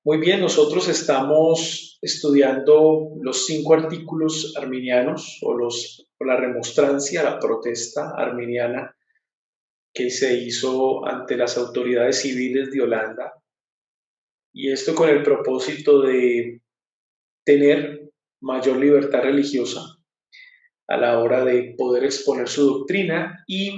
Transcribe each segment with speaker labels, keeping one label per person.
Speaker 1: Muy bien, nosotros estamos estudiando los 5 artículos arminianos o la remonstrancia, la protesta arminiana que se hizo ante las autoridades civiles de Holanda, y esto con el propósito de tener mayor libertad religiosa a la hora de poder exponer su doctrina y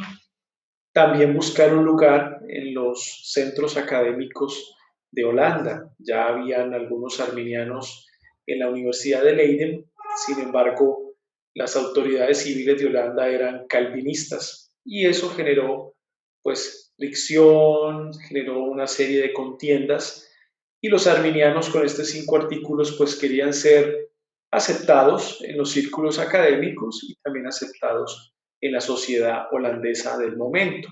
Speaker 1: también buscar un lugar en los centros académicos de Holanda. Ya habían algunos arminianos en la Universidad de Leiden, sin embargo, las autoridades civiles de Holanda eran calvinistas y eso generó pues fricción, generó una serie de contiendas y los arminianos con estos 5 artículos pues querían ser aceptados en los círculos académicos y también aceptados en la sociedad holandesa del momento.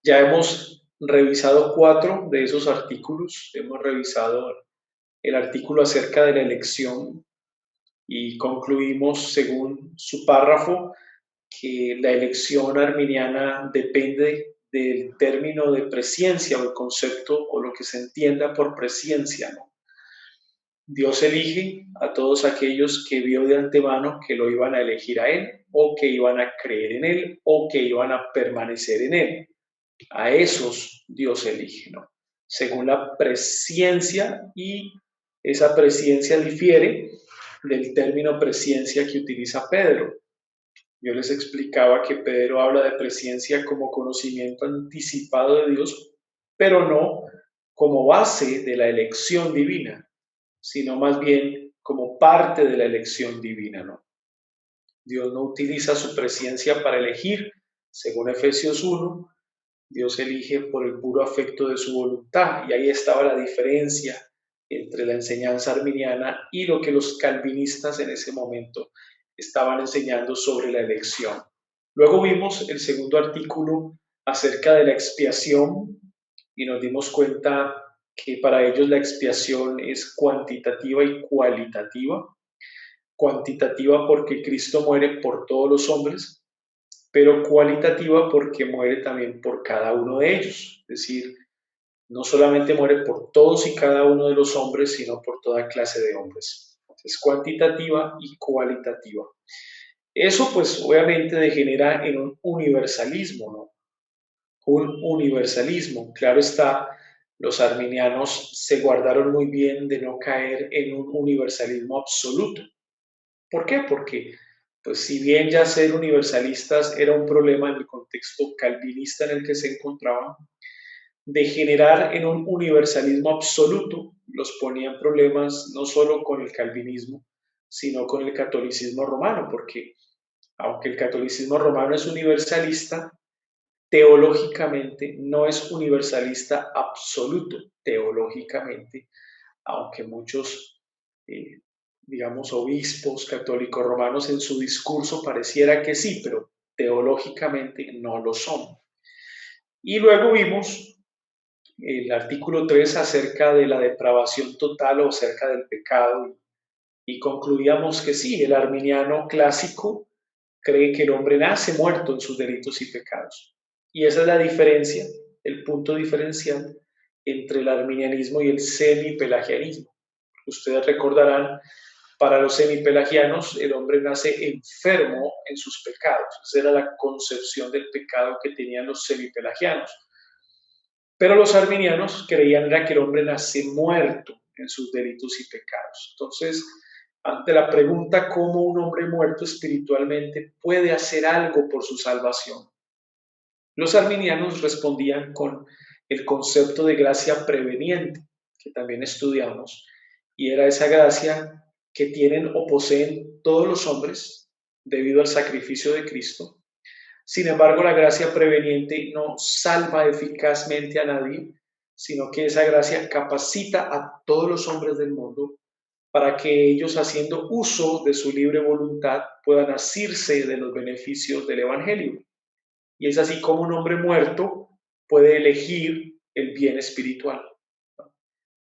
Speaker 1: Ya hemos revisado 4 de esos artículos. Hemos revisado el artículo acerca de la elección y concluimos, según su párrafo, que la elección arminiana depende del término de presciencia o el concepto o lo que se entienda por presciencia, ¿no? Dios elige a todos aquellos que vio de antemano que lo iban a elegir a Él o que iban a creer en Él o que iban a permanecer en Él. A esos Dios elige, ¿no? Según la presciencia, y esa presciencia difiere del término presciencia que utiliza Pedro. Yo les explicaba que Pedro habla de presciencia como conocimiento anticipado de Dios, pero no como base de la elección divina, sino más bien como parte de la elección divina, ¿no? Dios no utiliza su presciencia para elegir, según Efesios 1. Dios elige por el puro afecto de su voluntad, y ahí estaba la diferencia entre la enseñanza arminiana y lo que los calvinistas en ese momento estaban enseñando sobre la elección. Luego vimos el segundo artículo acerca de la expiación y nos dimos cuenta que para ellos la expiación es cuantitativa y cualitativa. Cuantitativa porque Cristo muere por todos los hombres, pero cualitativa porque muere también por cada uno de ellos. Es decir, no solamente muere por todos y cada uno de los hombres, sino por toda clase de hombres. Es cuantitativa y cualitativa. Eso pues obviamente degenera en un universalismo, ¿no? Un universalismo. Claro está, los arminianos se guardaron muy bien de no caer en un universalismo absoluto. ¿Por qué? Porque, pues si bien ya ser universalistas era un problema en el contexto calvinista en el que se encontraban, degenerar en un universalismo absoluto los ponía en problemas no solo con el calvinismo, sino con el catolicismo romano, porque aunque el catolicismo romano es universalista, teológicamente no es universalista absoluto, teológicamente, aunque muchos, eh, digamos, obispos católicos romanos en su discurso pareciera que sí, pero teológicamente no lo son. Y luego vimos el artículo 3 acerca de la depravación total o acerca del pecado y concluíamos que sí, el arminiano clásico cree que el hombre nace muerto en sus delitos y pecados. Y esa es la diferencia, el punto diferencial entre el arminianismo y el semipelagianismo. Ustedes recordarán, para los semipelagianos el hombre nace enfermo en sus pecados. Esa era la concepción del pecado que tenían los semipelagianos. Pero los arminianos creían era que el hombre nace muerto en sus delitos y pecados. Entonces, ante la pregunta cómo un hombre muerto espiritualmente puede hacer algo por su salvación, los arminianos respondían con el concepto de gracia preveniente, que también estudiamos, y era esa gracia que tienen o poseen todos los hombres debido al sacrificio de Cristo. Sin embargo, la gracia preveniente no salva eficazmente a nadie, sino que esa gracia capacita a todos los hombres del mundo para que ellos, haciendo uso de su libre voluntad, puedan asirse de los beneficios del Evangelio. Y es así como un hombre muerto puede elegir el bien espiritual, ¿no?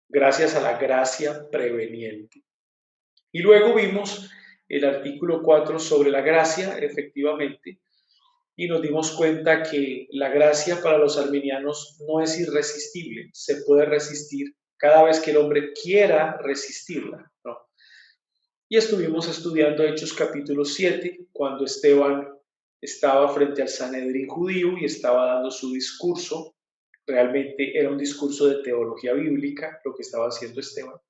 Speaker 1: Gracias a la gracia preveniente. Y luego vimos el artículo 4 sobre la gracia, efectivamente, y nos dimos cuenta que la gracia para los arminianos no es irresistible, se puede resistir cada vez que el hombre quiera resistirla, ¿no? Y estuvimos estudiando Hechos capítulo 7, cuando Esteban estaba frente al Sanedrín judío y estaba dando su discurso. Realmente era un discurso de teología bíblica lo que estaba haciendo Esteban.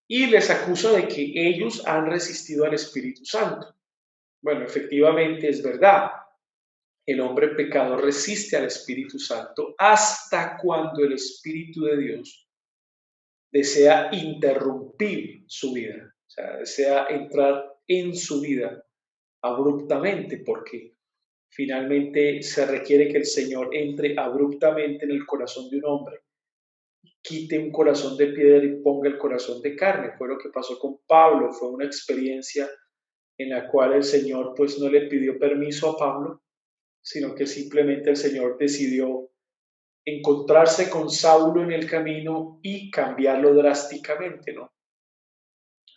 Speaker 1: Y les acusa de que ellos han resistido al Espíritu Santo. Bueno, efectivamente es verdad. El hombre pecador resiste al Espíritu Santo hasta cuando el Espíritu de Dios desea interrumpir su vida, o sea, desea entrar en su vida abruptamente, porque finalmente se requiere que el Señor entre abruptamente en el corazón de un hombre, quite un corazón de piedra y ponga el corazón de carne. Fue lo que pasó con Pablo, fue una experiencia en la cual el Señor pues no le pidió permiso a Pablo, sino que simplemente el Señor decidió encontrarse con Saulo en el camino y cambiarlo drásticamente, ¿no?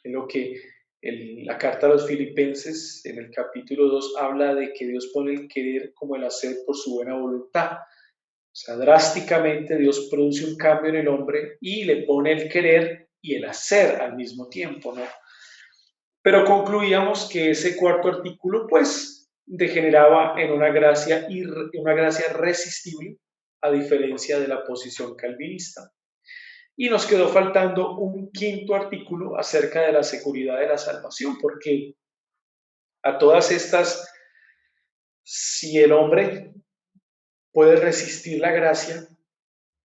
Speaker 1: En lo que la carta a los Filipenses, en el capítulo 2 habla de que Dios pone el querer como el hacer por su buena voluntad. O sea, drásticamente Dios produce un cambio en el hombre y le pone el querer y el hacer al mismo tiempo, ¿no? Pero concluíamos que ese cuarto artículo, pues, degeneraba en una gracia resistible, a diferencia de la posición calvinista. Y nos quedó faltando un quinto artículo acerca de la seguridad de la salvación, porque a todas estas, si el hombre puede resistir la gracia,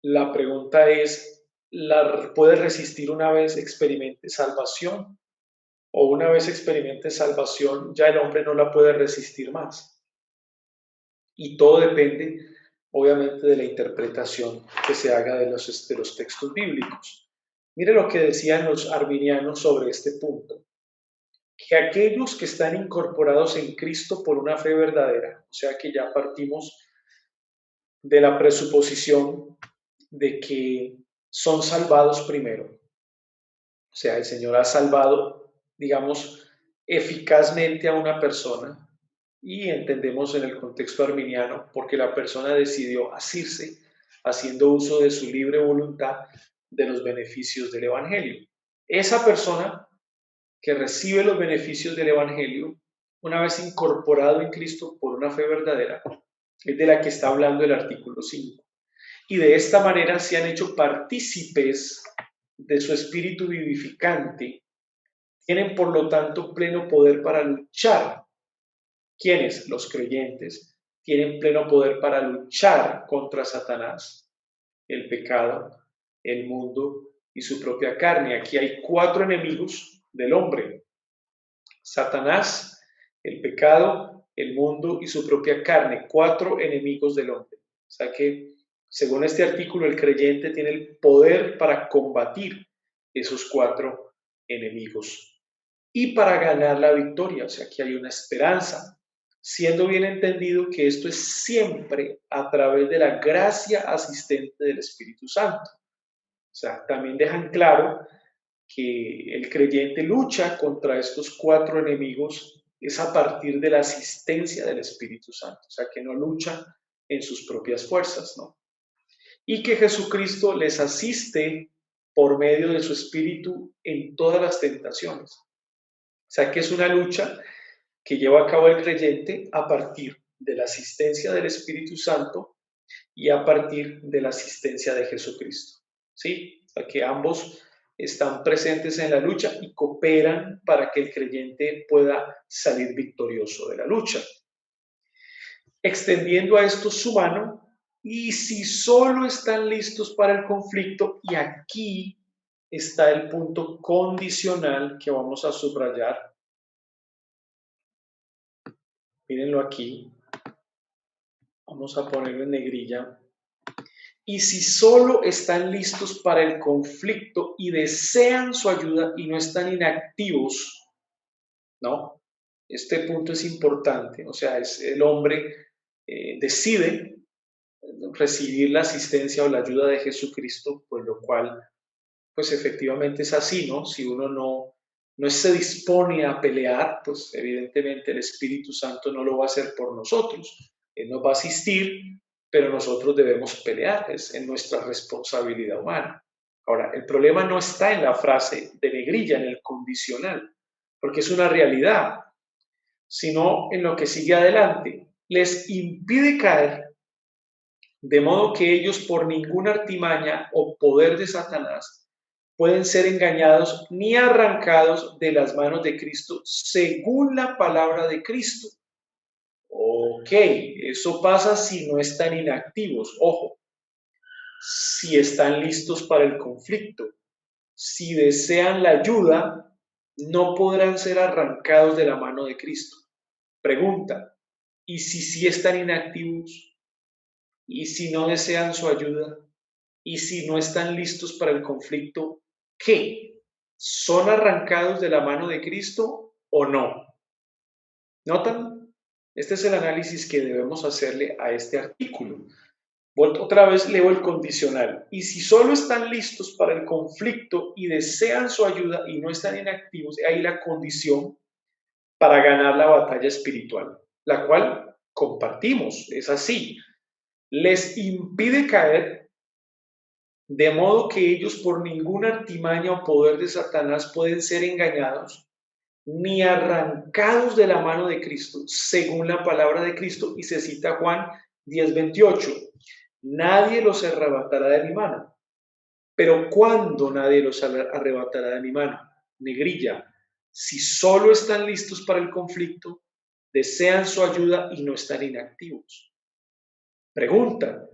Speaker 1: la pregunta es, ¿la puede resistir una vez experimente salvación? O una vez experimente salvación, ya el hombre no la puede resistir más. Y todo depende, obviamente, de la interpretación que se haga de los textos bíblicos. Mire lo que decían los arminianos sobre este punto, que aquellos que están incorporados en Cristo por una fe verdadera, o sea que ya partimos de la presuposición de que son salvados primero, o sea, el Señor ha salvado, digamos, eficazmente a una persona y entendemos en el contexto arminiano porque la persona decidió asirse haciendo uso de su libre voluntad de los beneficios del Evangelio. Esa persona que recibe los beneficios del Evangelio, una vez incorporado en Cristo por una fe verdadera, es de la que está hablando el artículo 5. Y de esta manera se han hecho partícipes de su espíritu vivificante, tienen por lo tanto pleno poder para luchar. ¿Quiénes? Los creyentes tienen pleno poder para luchar contra Satanás, el pecado, el mundo y su propia carne. Aquí hay 4 enemigos del hombre: Satanás, el pecado, el mundo y su propia carne. 4 enemigos del hombre. O sea que, según este artículo, el creyente tiene el poder para combatir esos 4 enemigos y para ganar la victoria. O sea que hay una esperanza, siendo bien entendido que esto es siempre a través de la gracia asistente del Espíritu Santo. O sea, también dejan claro que el creyente lucha contra estos 4 enemigos es a partir de la asistencia del Espíritu Santo, o sea, que no lucha en sus propias fuerzas, ¿no? Y que Jesucristo les asiste por medio de su Espíritu en todas las tentaciones. O sea, que es una lucha que lleva a cabo el creyente a partir de la asistencia del Espíritu Santo y a partir de la asistencia de Jesucristo. ¿Sí? O sea, que ambos están presentes en la lucha y cooperan para que el creyente pueda salir victorioso de la lucha. Extendiendo a esto su mano, y si solo están listos para el conflicto, y aquí está el punto condicional que vamos a subrayar. Mírenlo aquí. Vamos a ponerlo en negrilla. Y si solo están listos para el conflicto y desean su ayuda y no están inactivos, ¿no? Este punto es importante, o sea, es el hombre decide recibir la asistencia o la ayuda de Jesucristo, pues lo cual, pues efectivamente es así, ¿no? Si uno no se dispone a pelear, pues evidentemente el Espíritu Santo no lo va a hacer por nosotros. Él nos va a asistir, pero nosotros debemos pelear, es en nuestra responsabilidad humana. Ahora, el problema no está en la frase de Negrilla, en el condicional, porque es una realidad, sino en lo que sigue adelante. Les impide caer, de modo que ellos por ninguna artimaña o poder de Satanás pueden ser engañados ni arrancados de las manos de Cristo según la palabra de Cristo. Ok, eso pasa si no están inactivos. Ojo, si están listos para el conflicto, si desean la ayuda, no podrán ser arrancados de la mano de Cristo. Pregunta, ¿y si sí están inactivos? ¿Y si no desean su ayuda? ¿Y si no están listos para el conflicto? ¿Qué? ¿Son arrancados de la mano de Cristo o no? ¿Notan? Este es el análisis que debemos hacerle a este artículo. Otra vez leo el condicional. Y si solo están listos para el conflicto y desean su ayuda y no están inactivos, ahí la condición para ganar la batalla espiritual, la cual compartimos, es así. Les impide caer, de modo que ellos por ninguna artimaña o poder de Satanás pueden ser engañados ni arrancados de la mano de Cristo, según la palabra de Cristo, y se cita Juan 10:28. Nadie los arrebatará de mi mano. Pero ¿cuándo nadie los arrebatará de mi mano? Negrilla, si solo están listos para el conflicto, desean su ayuda y no están inactivos. Pregunta,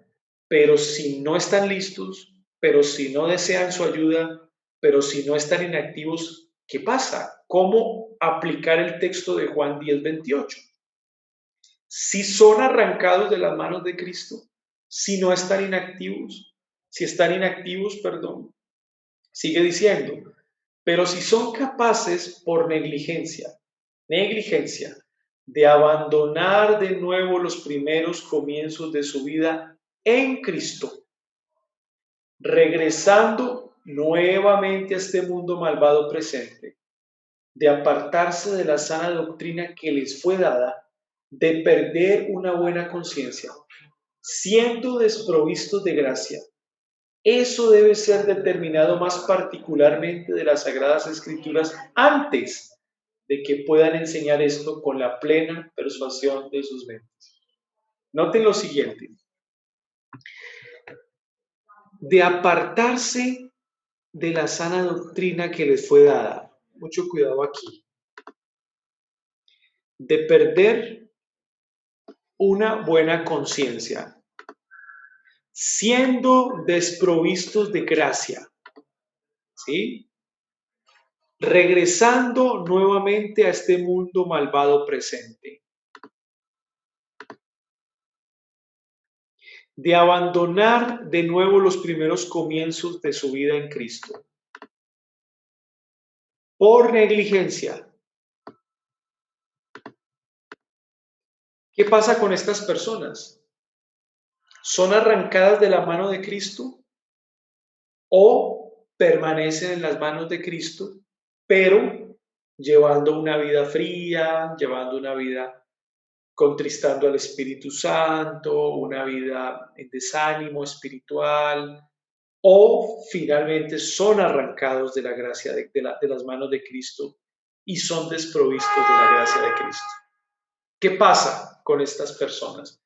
Speaker 1: pero si no están listos, pero si no desean su ayuda, pero si no están inactivos, ¿qué pasa? ¿Cómo aplicar el texto de Juan 10:28? Si son arrancados de las manos de Cristo, si no están inactivos, si están inactivos, perdón, sigue diciendo, pero si son capaces por negligencia, de abandonar de nuevo los primeros comienzos de su vida en Cristo, regresando nuevamente a este mundo malvado presente, de apartarse de la sana doctrina que les fue dada, de perder una buena conciencia, siendo desprovistos de gracia. Eso debe ser determinado más particularmente de las Sagradas Escrituras antes de que puedan enseñar esto con la plena persuasión de sus mentes. Noten lo siguiente, de apartarse de la sana doctrina que les fue dada. Mucho cuidado aquí. De perder una buena conciencia, siendo desprovistos de gracia, ¿sí? Regresando nuevamente a este mundo malvado presente. De abandonar de nuevo los primeros comienzos de su vida en Cristo. Por negligencia. ¿Qué pasa con estas personas? ¿Son arrancadas de la mano de Cristo o permanecen en las manos de Cristo, pero llevando una vida fría, llevando una vida contristando al Espíritu Santo, una vida en desánimo espiritual, o finalmente son arrancados de la gracia de las manos de Cristo y son desprovistos de la gracia de Cristo? ¿Qué pasa con estas personas?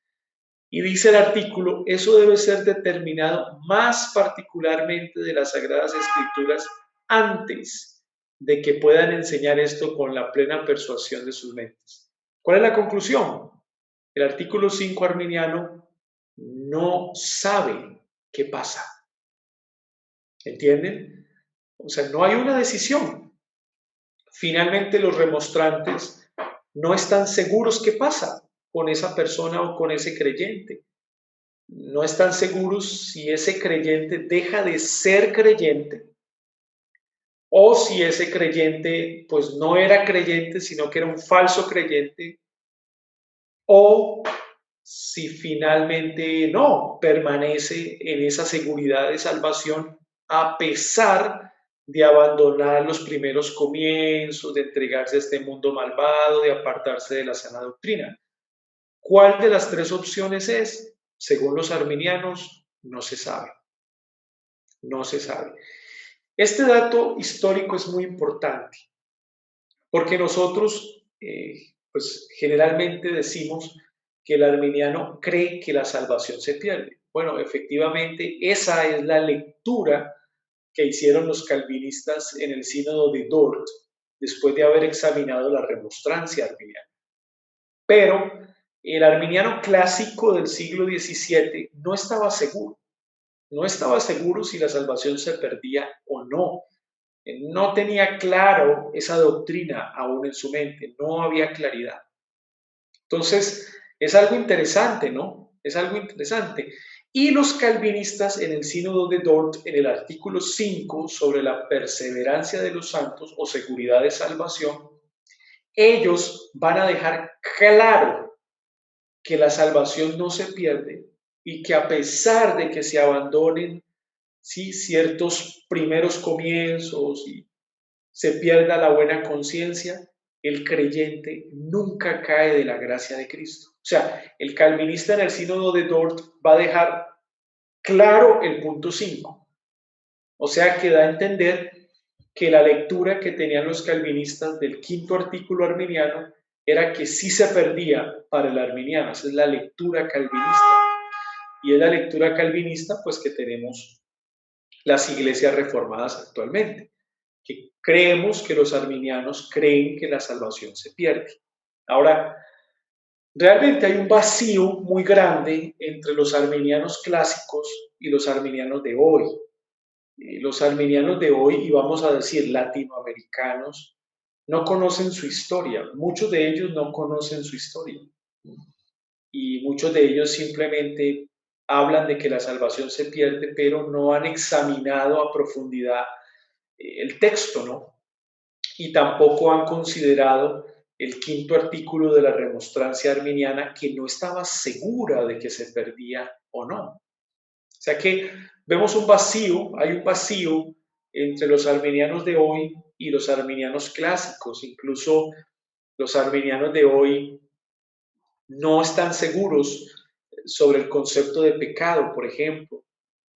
Speaker 1: Y dice el artículo, eso debe ser determinado más particularmente de las Sagradas Escrituras antes de que puedan enseñar esto con la plena persuasión de sus mentes. ¿Cuál es la conclusión? El artículo 5 arminiano no sabe qué pasa. ¿Entienden? O sea, no hay una decisión. Finalmente los remonstrantes no están seguros qué pasa con esa persona o con ese creyente. No están seguros si ese creyente deja de ser creyente o si ese creyente pues no era creyente, sino que era un falso creyente, o si finalmente no permanece en esa seguridad de salvación a pesar de abandonar los primeros comienzos, de entregarse a este mundo malvado, de apartarse de la sana doctrina. ¿Cuál de las tres opciones es? Según los arminianos, no se sabe. no se sabe. Este dato histórico es muy importante porque nosotros, pues generalmente decimos que el arminiano cree que la salvación se pierde. Bueno, efectivamente, esa es la lectura que hicieron los calvinistas en el sínodo de Dort, después de haber examinado la remonstrancia arminiana. Pero el arminiano clásico del siglo XVII no estaba seguro si la salvación se perdía o no. No tenía claro esa doctrina aún en su mente, no había claridad. Entonces, es algo interesante, ¿no? Es algo interesante. Y los calvinistas en el Sínodo de Dort, en el artículo 5 sobre la perseverancia de los santos o seguridad de salvación, ellos van a dejar claro que la salvación no se pierde y que a pesar de que se abandonen, sí, ciertos primeros comienzos y se pierda la buena conciencia, el creyente nunca cae de la gracia de Cristo. O sea, el calvinista en el sínodo de Dort va a dejar claro el punto 5. O sea, que da a entender que la lectura que tenían los calvinistas del quinto artículo arminiano era que sí se perdía para el arminiano. Esa es la lectura calvinista. Y es la lectura calvinista, pues, que tenemos las iglesias reformadas actualmente, que creemos que los arminianos creen que la salvación se pierde. Ahora, realmente hay un vacío muy grande entre los arminianos clásicos y los arminianos de hoy. Los arminianos de hoy, y vamos a decir latinoamericanos, no conocen su historia. Muchos de ellos no conocen su historia. Y muchos de ellos simplemente hablan de que la salvación se pierde, pero no han examinado a profundidad el texto, ¿no? Y tampoco han considerado el quinto artículo de la remonstrancia arminiana, que no estaba segura de que se perdía o no. O sea que vemos un vacío, hay un vacío entre los arminianos de hoy y los arminianos clásicos. Incluso los arminianos de hoy no están seguros sobre el concepto de pecado, por ejemplo.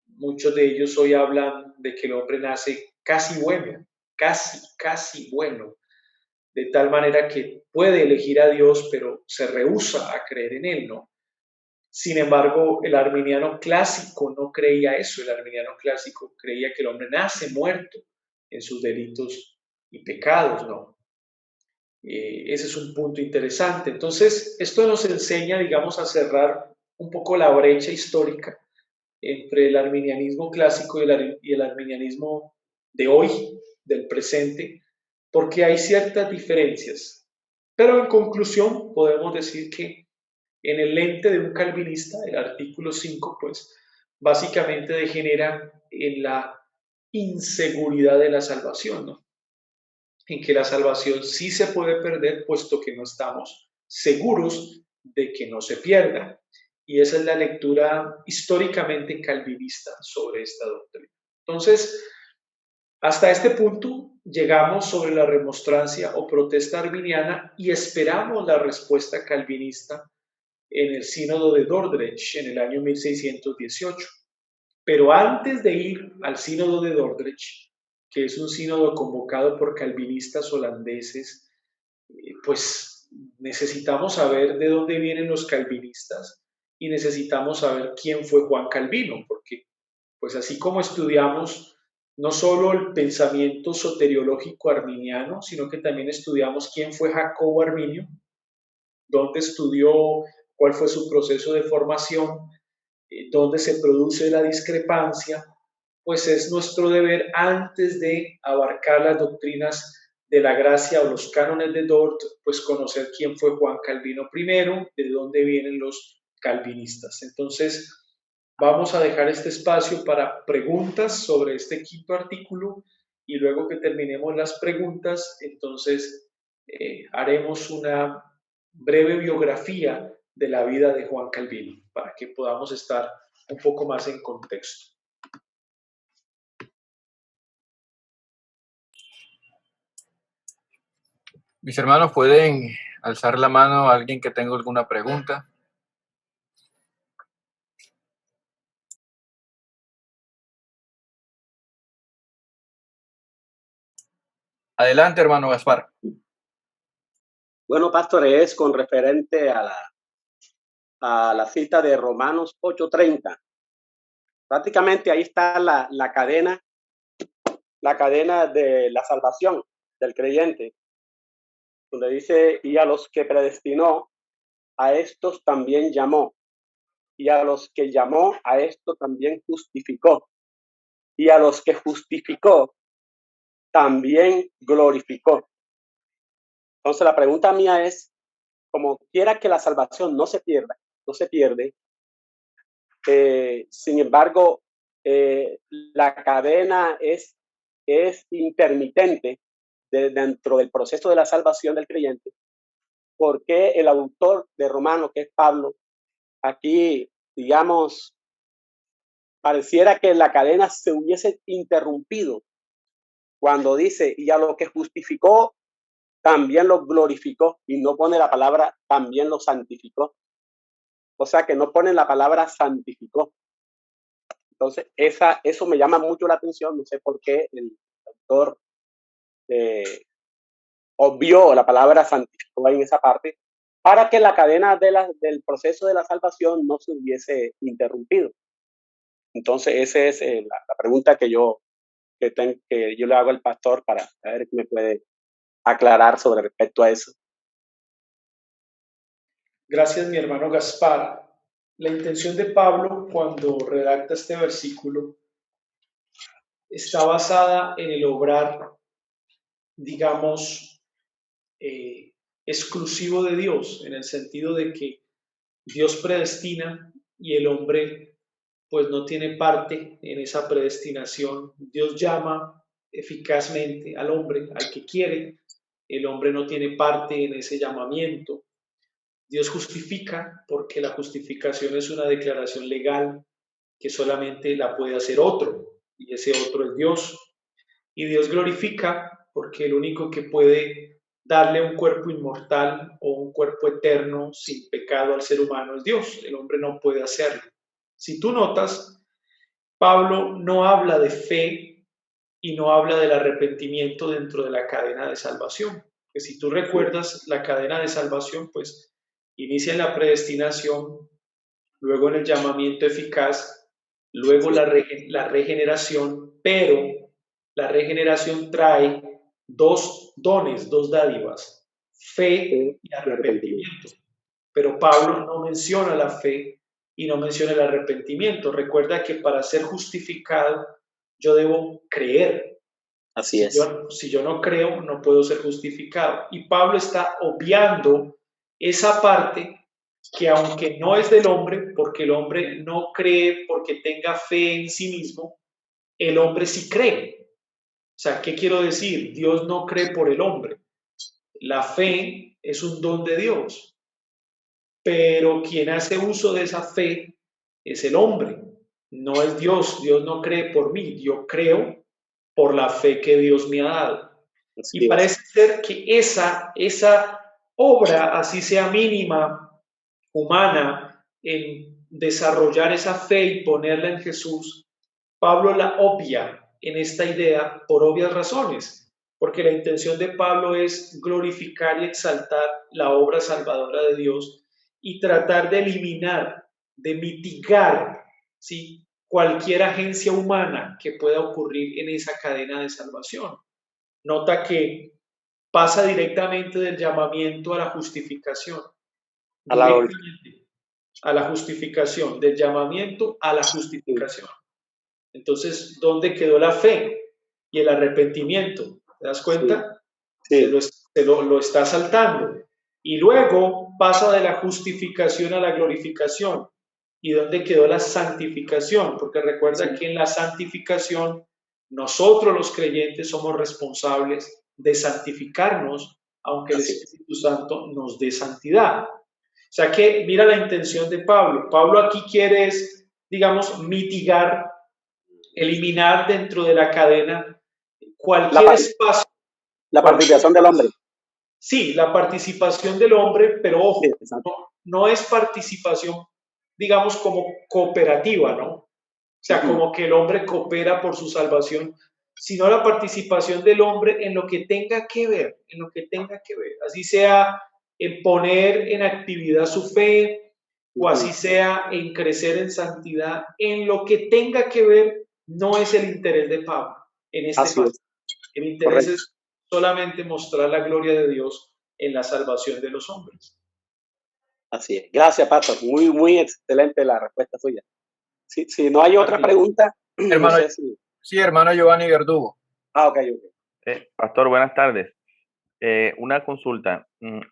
Speaker 1: Muchos de ellos hoy hablan de que el hombre nace casi bueno, casi bueno, de tal manera que puede elegir a Dios, pero se rehúsa a creer en Él, ¿no? Sin embargo, el arminiano clásico no creía eso. El arminiano clásico creía que el hombre nace muerto en sus delitos y pecados, ¿no? Ese es un punto interesante. Entonces, esto nos enseña, digamos, a cerrar un poco la brecha histórica entre el arminianismo clásico y el arminianismo de hoy, del presente, porque hay ciertas diferencias. Pero en conclusión, podemos decir que en el lente de un calvinista, el artículo 5, pues básicamente degenera en la inseguridad de la salvación, ¿no? En que la salvación sí se puede perder, puesto que no estamos seguros de que no se pierda. Y esa es la lectura históricamente calvinista sobre esta doctrina. Entonces, hasta este punto llegamos sobre la remonstrancia o protesta arminiana y esperamos la respuesta calvinista en el sínodo de Dordrecht en el año 1618. Pero antes de ir al sínodo de Dordrecht, que es un sínodo convocado por calvinistas holandeses, pues necesitamos saber de dónde vienen los calvinistas y necesitamos saber quién fue Juan Calvino, porque pues así como estudiamos no solo el pensamiento soteriológico arminiano, sino que también estudiamos quién fue Jacobo Arminio, dónde estudió, cuál fue su proceso de formación, dónde se produce la discrepancia, pues es nuestro deber antes de abarcar las doctrinas de la gracia o los cánones de Dort, pues conocer quién fue Juan Calvino primero, de dónde vienen los calvinistas. Entonces, vamos a dejar este espacio para preguntas sobre este quinto artículo y luego que terminemos las preguntas, entonces haremos una breve biografía de la vida de Juan Calvino para que podamos estar un poco más en contexto.
Speaker 2: Mis hermanos, pueden alzar la mano a alguien que tenga alguna pregunta. Adelante, hermano Gaspar.
Speaker 3: Bueno, pastor, es con referente a la cita de Romanos 8:30. Prácticamente ahí está la cadena de la salvación del creyente, donde dice, y a los que predestinó, a estos también llamó, y a los que llamó, a estos también justificó, y a los que justificó, también glorificó. Entonces la pregunta mía es, como quiera que la salvación no se pierde, sin embargo, la cadena es intermitente dentro del proceso de la salvación del creyente, porque el autor de Romanos, que es Pablo, aquí, digamos, pareciera que la cadena se hubiese interrumpido cuando dice, y a lo que justificó, también lo glorificó, y no pone la palabra, también lo santificó. O sea que no pone la palabra santificó. Entonces, eso me llama mucho la atención. No sé por qué el autor obvió la palabra santificó en esa parte, para que la cadena del proceso de la salvación no se hubiese interrumpido. Entonces, esa es la pregunta que yo le hago al pastor para ver qué me puede aclarar sobre respecto a eso.
Speaker 1: Gracias, mi hermano Gaspar. La intención de Pablo cuando redacta este versículo está basada en el obrar, digamos, exclusivo de Dios, en el sentido de que Dios predestina y el hombre pues no tiene parte en esa predestinación. Dios llama eficazmente al hombre, al que quiere, el hombre no tiene parte en ese llamamiento. Dios justifica porque la justificación es una declaración legal que solamente la puede hacer otro, y ese otro es Dios. Y Dios glorifica porque el único que puede darle un cuerpo inmortal o un cuerpo eterno sin pecado al ser humano es Dios. El hombre no puede hacerlo. Si tú notas, Pablo no habla de fe y no habla del arrepentimiento dentro de la cadena de salvación. Que si tú recuerdas la cadena de salvación, pues inicia en la predestinación, luego en el llamamiento eficaz, luego la regeneración, pero la regeneración trae dos dones, dos dádivas, fe y arrepentimiento. Pero Pablo no menciona la fe y no menciona el arrepentimiento. Recuerda que para ser justificado yo debo creer.
Speaker 3: Así es.
Speaker 1: Si yo no creo, no puedo ser justificado. Y Pablo está obviando esa parte que aunque no es del hombre, porque el hombre no cree porque tenga fe en sí mismo, el hombre sí cree. O sea, ¿qué quiero decir? Dios no cree por el hombre. La fe es un don de Dios, pero quien hace uso de esa fe es el hombre, no es Dios. Dios no cree por mí, yo creo por la fe que Dios me ha dado. Y parece ser que esa obra, así sea mínima, humana, en desarrollar esa fe y ponerla en Jesús, Pablo la obvia en esta idea por obvias razones, porque la intención de Pablo es glorificar y exaltar la obra salvadora de Dios y tratar de eliminar, de mitigar, ¿sí?, cualquier agencia humana que pueda ocurrir en esa cadena de salvación. Nota que pasa directamente del llamamiento a la justificación. Directamente a la justificación, del llamamiento a la justificación. Entonces, ¿dónde quedó la fe y el arrepentimiento? ¿Te das cuenta?
Speaker 3: Sí.
Speaker 1: Lo está saltando. Y luego pasa de la justificación a la glorificación. ¿Y dónde quedó la santificación? Porque recuerda que en la santificación nosotros los creyentes somos responsables de santificarnos, aunque el Espíritu Santo nos dé santidad. O sea que mira la intención de Pablo. Pablo aquí quiere, digamos, mitigar, eliminar dentro de la cadena cualquier espacio.
Speaker 3: La participación del hombre.
Speaker 1: Sí, la participación del hombre, pero ojo, no es participación, digamos, como cooperativa, ¿no? O sea, como que el hombre coopera por su salvación, sino la participación del hombre en lo que tenga que ver, en lo que tenga que ver, así sea en poner en actividad su fe o así sea en crecer en santidad, en lo que tenga que ver, no es el interés de Pablo en este
Speaker 3: Así
Speaker 1: pasaje.
Speaker 3: es,
Speaker 1: El interés
Speaker 3: correcto.
Speaker 1: es solamente mostrar la gloria de Dios en la salvación de los hombres.
Speaker 3: Así es. Gracias, Pastor. Muy, muy excelente la respuesta suya. Si no hay otra
Speaker 1: Martín.
Speaker 3: pregunta, no
Speaker 2: Hermano,
Speaker 3: sé si...
Speaker 2: sí, hermano Giovanni Verdugo.
Speaker 3: Ok.
Speaker 4: Pastor, buenas tardes. Una consulta.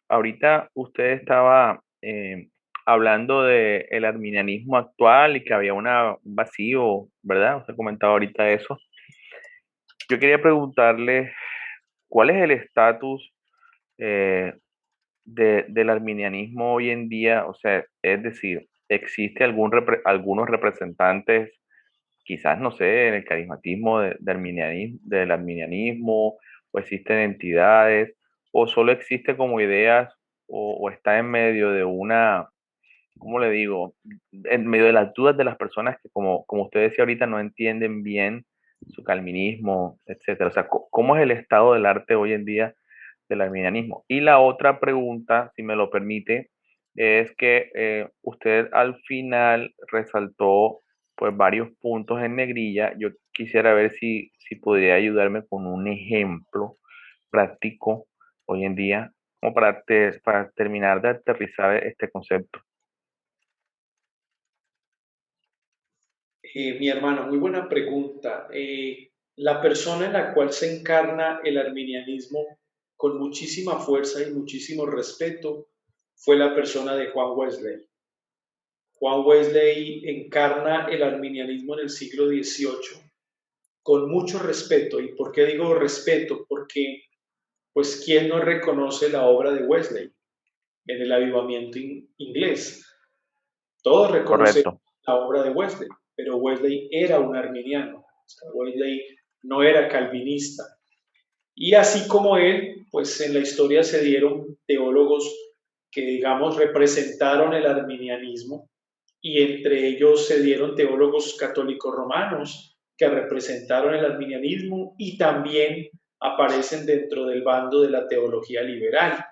Speaker 4: Ahorita usted estaba hablando del arminianismo actual y que había un vacío, ¿verdad? Usted comentaba ahorita eso. Yo quería preguntarle, ¿cuál es el estatus del arminianismo hoy en día? O sea, es decir, ¿existe algunos representantes, quizás, no sé, en el carismatismo del arminianismo, o existen entidades, o solo existe como ideas, o está en medio de una, ¿cómo le digo? En medio de las dudas de las personas que, como usted decía ahorita, no entienden bien su calvinismo, etcétera? O sea, ¿cómo es el estado del arte hoy en día del arminianismo? Y la otra pregunta, si me lo permite, es que usted al final resaltó pues varios puntos en negrilla. Yo quisiera ver si podría ayudarme con un ejemplo práctico hoy en día, como para terminar de aterrizar este concepto.
Speaker 1: Mi hermano, muy buena pregunta. La persona en la cual se encarna el arminianismo con muchísima fuerza y muchísimo respeto fue la persona de Juan Wesley. Juan Wesley encarna el arminianismo en el siglo XVIII con mucho respeto. ¿Y por qué digo respeto? Porque, pues, ¿quién no reconoce la obra de Wesley en el avivamiento inglés? Todos reconocen
Speaker 4: Correcto.
Speaker 1: la obra de Wesley, pero Wesley era un arminiano. O sea, Wesley no era calvinista. Y así como él, pues en la historia se dieron teólogos que, digamos, representaron el arminianismo, y entre ellos se dieron teólogos católicos romanos que representaron el arminianismo y también aparecen dentro del bando de la teología liberal.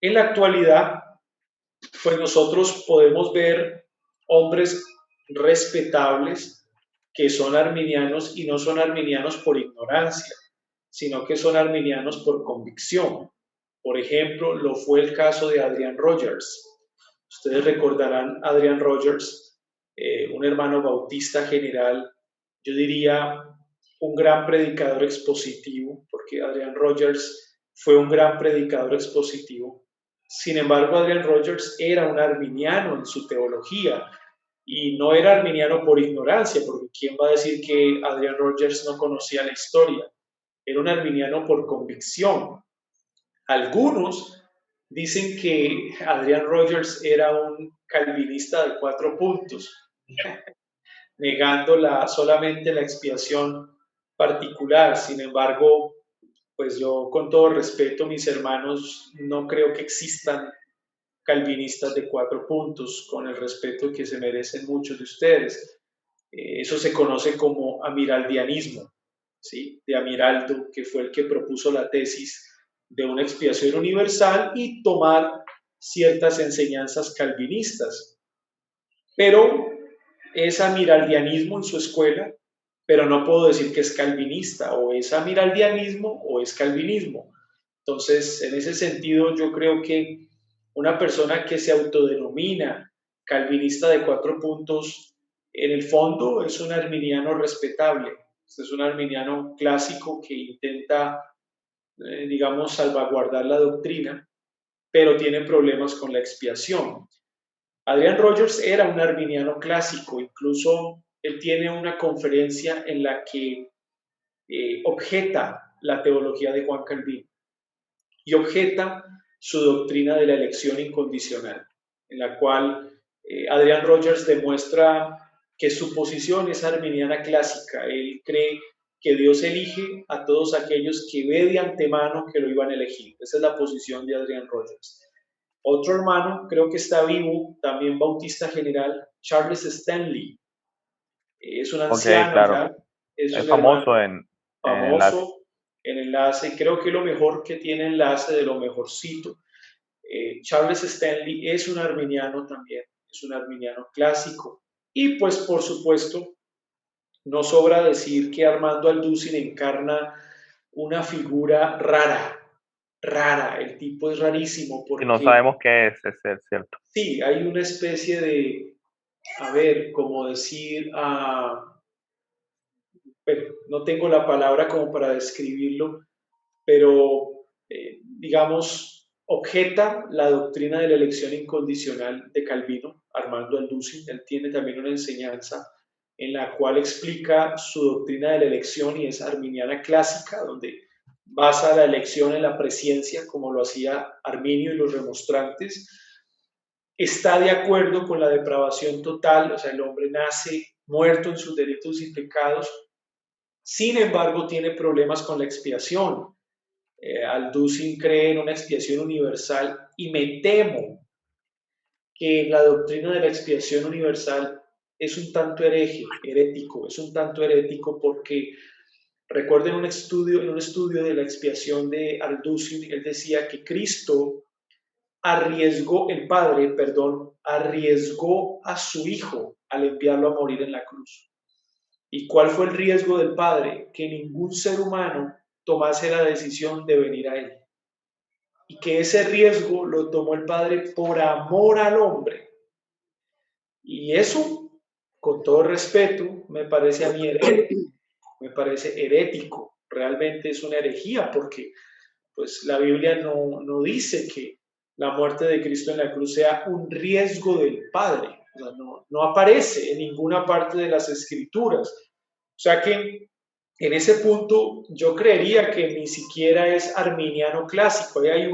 Speaker 1: En la actualidad, pues nosotros podemos ver hombres respetables que son arminianos y no son arminianos por ignorancia, sino que son arminianos por convicción. Por ejemplo, lo fue el caso de Adrian Rogers. Ustedes recordarán a Adrian Rogers, un hermano bautista general, yo diría un gran predicador expositivo, porque Adrian Rogers fue un gran predicador expositivo. Sin embargo, Adrian Rogers era un arminiano en su teología y no era arminiano por ignorancia, porque ¿quién va a decir que Adrian Rogers no conocía la historia? Era un arminiano por convicción. Algunos dicen que Adrian Rogers era un calvinista de 4 puntos, negando solamente la expiación particular. Sin embargo, pues yo con todo respeto, mis hermanos, no creo que existan calvinistas de 4 puntos, con el respeto que se merecen muchos de ustedes. Eso se conoce como amiraldianismo, ¿sí? De Amiraldo, que fue el que propuso la tesis de una expiación universal y tomar ciertas enseñanzas calvinistas. Pero es amiraldianismo en su escuela, pero no puedo decir que es calvinista, o es amiraldianismo o es calvinismo. Entonces, en ese sentido, yo creo que una persona que se autodenomina calvinista de 4 puntos, en el fondo es un arminiano respetable, es un arminiano clásico que intenta, digamos, salvaguardar la doctrina, pero tiene problemas con la expiación. Adrian Rogers era un arminiano clásico, incluso él tiene una conferencia en la que objeta la teología de Juan Calvino y objeta su doctrina de la elección incondicional, en la cual Adrian Rogers demuestra que su posición es arminiana clásica. Él cree que Dios elige a todos aquellos que ve de antemano que lo iban a elegir. Esa es la posición de Adrian Rogers. Otro hermano, creo que está vivo, también bautista general, Charles Stanley. Es un anciano,
Speaker 4: claro.
Speaker 1: ya. Es
Speaker 4: Es
Speaker 1: un
Speaker 4: famoso
Speaker 1: hermano. famoso, el enlace, creo que lo mejor que tiene enlace de lo mejorcito. Charles Stanley es un arminiano también, es un arminiano clásico. Y pues por supuesto, no sobra decir que Armando Alducin encarna una figura rara, el tipo es rarísimo
Speaker 4: Y no
Speaker 1: porque
Speaker 4: sabemos qué es cierto.
Speaker 1: sí, hay una especie de, a ver, como decir, pero no tengo la palabra como para describirlo, pero digamos, objeta la doctrina de la elección incondicional de Calvino, Armando Alducin. Él tiene también una enseñanza en la cual explica su doctrina de la elección y es arminiana clásica, donde basa la elección en la presciencia, como lo hacía Arminio y los remonstrantes. Está de acuerdo con la depravación total, o sea, el hombre nace muerto en sus delitos y pecados. Sin embargo, tiene problemas con la expiación. Alducin cree en una expiación universal y me temo que la doctrina de la expiación universal es un tanto herético, es un tanto herético porque recuerden en un estudio de la expiación de Alducin, él decía que Cristo el Padre, arriesgó a su Hijo al enviarlo a morir en la cruz. ¿Y cuál fue el riesgo del Padre? Que ningún ser humano tomase la decisión de venir a Él. Y que ese riesgo lo tomó el Padre por amor al hombre. Y eso, con todo respeto, me parece a mí herético, me parece herético. Realmente es una herejía porque pues, la Biblia no dice que la muerte de Cristo en la cruz sea un riesgo del Padre. O sea, no aparece en ninguna parte de las Escrituras. O sea que en ese punto yo creería que ni siquiera es arminiano clásico. Ahí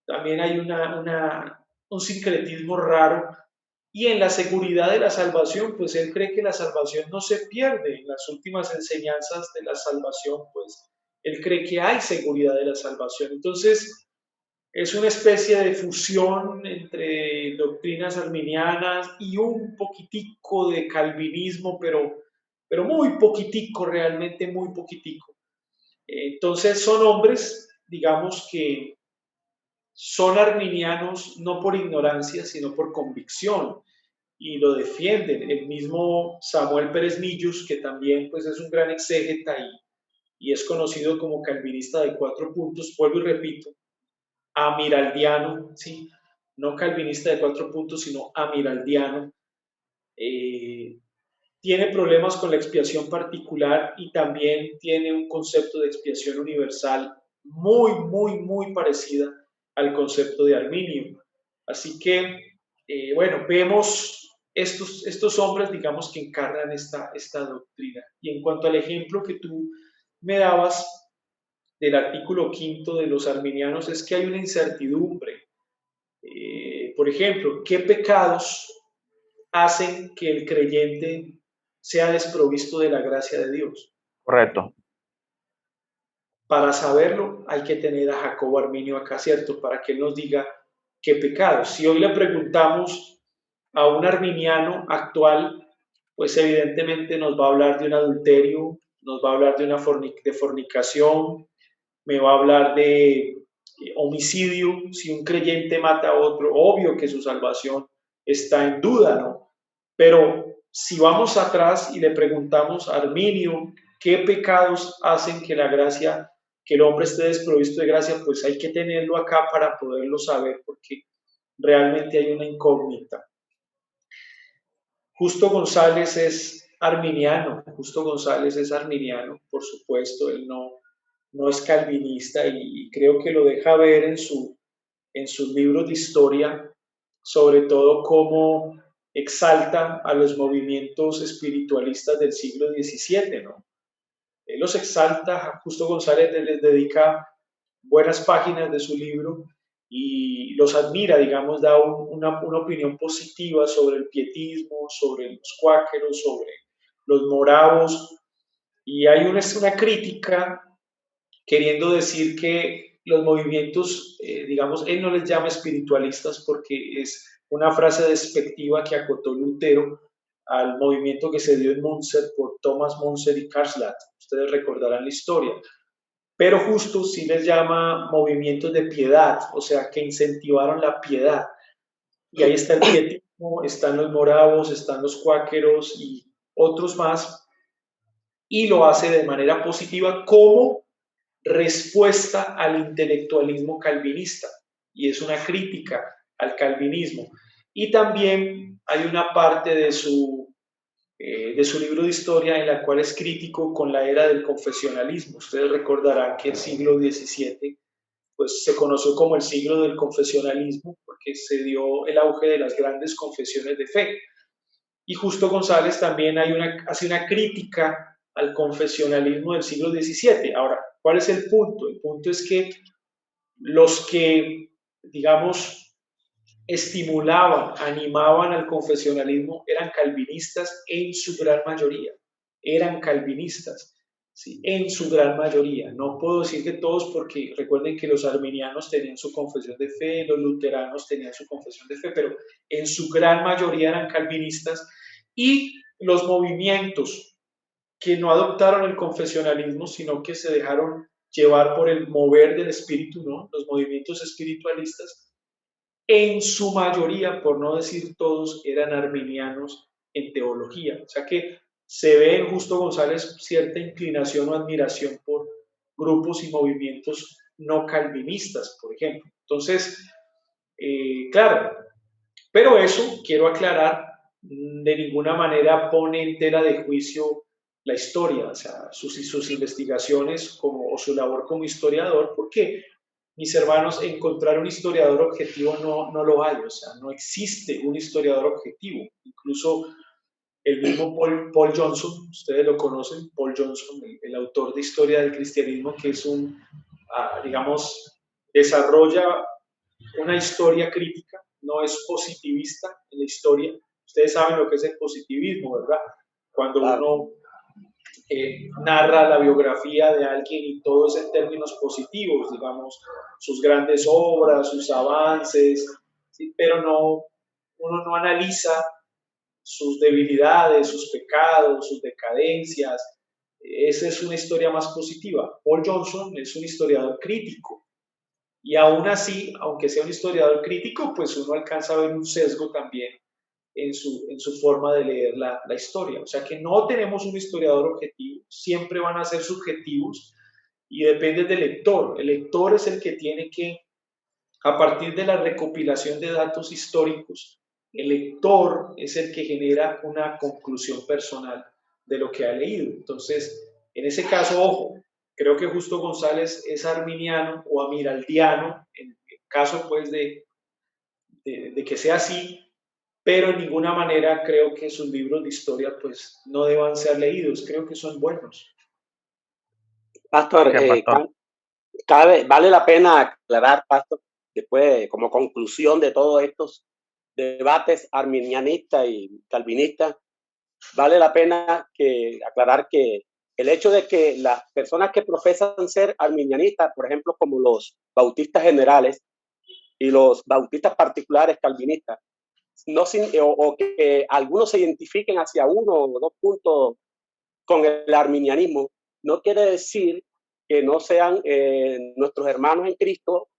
Speaker 1: también hay un sincretismo raro. Y en la seguridad de la salvación, pues él cree que la salvación no se pierde. En las últimas enseñanzas de la salvación, pues él cree que hay seguridad de la salvación. Entonces, es una especie de fusión entre doctrinas arminianas y un poquitico de calvinismo, pero muy poquitico, realmente muy poquitico. Entonces son hombres, digamos que son arminianos no por ignorancia, sino por convicción y lo defienden. El mismo Samuel Pérez Millus, que también pues, es un gran exégeta y es conocido como calvinista de 4 puntos, vuelvo y repito, amiraldiano, ¿sí? No calvinista de 4 puntos, sino amiraldiano. Tiene problemas con la expiación particular y también tiene un concepto de expiación universal muy parecida al concepto de Arminio. Así que, bueno, vemos estos hombres, digamos, que encarnan esta doctrina. Y en cuanto al ejemplo que tú me dabas del artículo 5 de los arminianos, es que hay una incertidumbre. Por ejemplo, ¿qué pecados hacen que el creyente sea desprovisto de la gracia de Dios?
Speaker 4: Correcto.
Speaker 1: Para saberlo hay que tener a Jacobo Arminio acá, ¿cierto? Para que él nos diga qué pecados. Si hoy le preguntamos a un arminiano actual, pues evidentemente nos va a hablar de un adulterio, nos va a hablar de fornicación, me va a hablar de homicidio. Si un creyente mata a otro, obvio que su salvación está en duda, ¿no? Pero si vamos atrás y le preguntamos a Arminio qué pecados hacen que la gracia, que el hombre esté desprovisto de gracia, pues hay que tenerlo acá para poderlo saber, porque realmente hay una incógnita. Justo González es arminiano, por supuesto, él no es calvinista y creo que lo deja ver en sus libros de historia, sobre todo cómo exalta a los movimientos espiritualistas del siglo XVII, ¿no? Él los exalta, Justo González les dedica buenas páginas de su libro y los admira, digamos, da una opinión positiva sobre el pietismo, sobre los cuáqueros, sobre los moravos, y hay una crítica queriendo decir que los movimientos, digamos, él no les llama espiritualistas porque es una frase despectiva que acotó Lutero al movimiento que se dio en Munster por Thomas Munzer y Karlstadt. O ustedes recordarán la historia. Pero justo sí les llama movimientos de piedad, o sea, que incentivaron la piedad. Y ahí está el pietismo, están los moravos, están los cuáqueros y otros más, y lo hace de manera positiva como respuesta al intelectualismo calvinista, y es una crítica al calvinismo. Y también hay una parte de su libro de historia en la cual es crítico con la era del confesionalismo. Ustedes recordarán que el siglo XVII pues, se conoció como el siglo del confesionalismo porque se dio el auge de las grandes confesiones de fe. Y Justo González también hace una crítica al confesionalismo del siglo XVII. Ahora, ¿cuál es el punto? El punto es que los que, digamos, estimulaban, animaban al confesionalismo eran calvinistas en su gran mayoría. Eran calvinistas, ¿sí? En su gran mayoría. No puedo decir que todos, porque recuerden que los arminianos tenían su confesión de fe, los luteranos tenían su confesión de fe, pero en su gran mayoría eran calvinistas, y los movimientos que no adoptaron el confesionalismo, sino que se dejaron llevar por el mover del espíritu, ¿no? Los movimientos espiritualistas, en su mayoría, por no decir todos, eran arminianos en teología. O sea que se ve en Justo González cierta inclinación o admiración por grupos y movimientos no calvinistas, por ejemplo. Entonces, claro, pero eso, quiero aclarar, de ninguna manera pone en tela de juicio la historia, o sea, sus investigaciones o su labor como historiador, porque, mis hermanos, encontrar un historiador objetivo no lo hay, o sea, no existe un historiador objetivo. Incluso el mismo Paul Johnson, ustedes lo conocen, Paul Johnson, el autor de Historia del Cristianismo, que es digamos, desarrolla una historia crítica, no es positivista en la historia. Ustedes saben lo que es el positivismo, ¿verdad? Cuando uno narra la biografía de alguien y todo es en términos positivos, digamos, sus grandes obras, sus avances, ¿sí? Pero uno no analiza sus debilidades, sus pecados, sus decadencias. Esa es una historia más positiva. Paul Johnson es un historiador crítico, y aún así, aunque sea un historiador crítico, pues uno alcanza a ver un sesgo también en su forma de leer la historia. O sea que no tenemos un historiador objetivo, siempre van a ser subjetivos y depende del lector. El lector es el que tiene que, a partir de la recopilación de datos históricos, el lector es el que genera una conclusión personal de lo que ha leído. Entonces, en ese caso, ojo, creo que Justo González es arminiano o amiraldiano, en caso pues de que sea así, pero en ninguna manera creo que sus libros de historia pues no deban ser leídos, creo que son buenos.
Speaker 3: Pastor,
Speaker 4: Pastor.
Speaker 3: vale la pena aclarar, Pastor, después como conclusión de todos estos debates arminianistas y calvinistas, vale la pena aclarar que el hecho de que las personas que profesan ser arminianistas, por ejemplo, como los bautistas generales y los bautistas particulares calvinistas, o que algunos se identifiquen hacia uno o dos puntos con el arminianismo, no quiere decir que no sean nuestros hermanos en Cristo,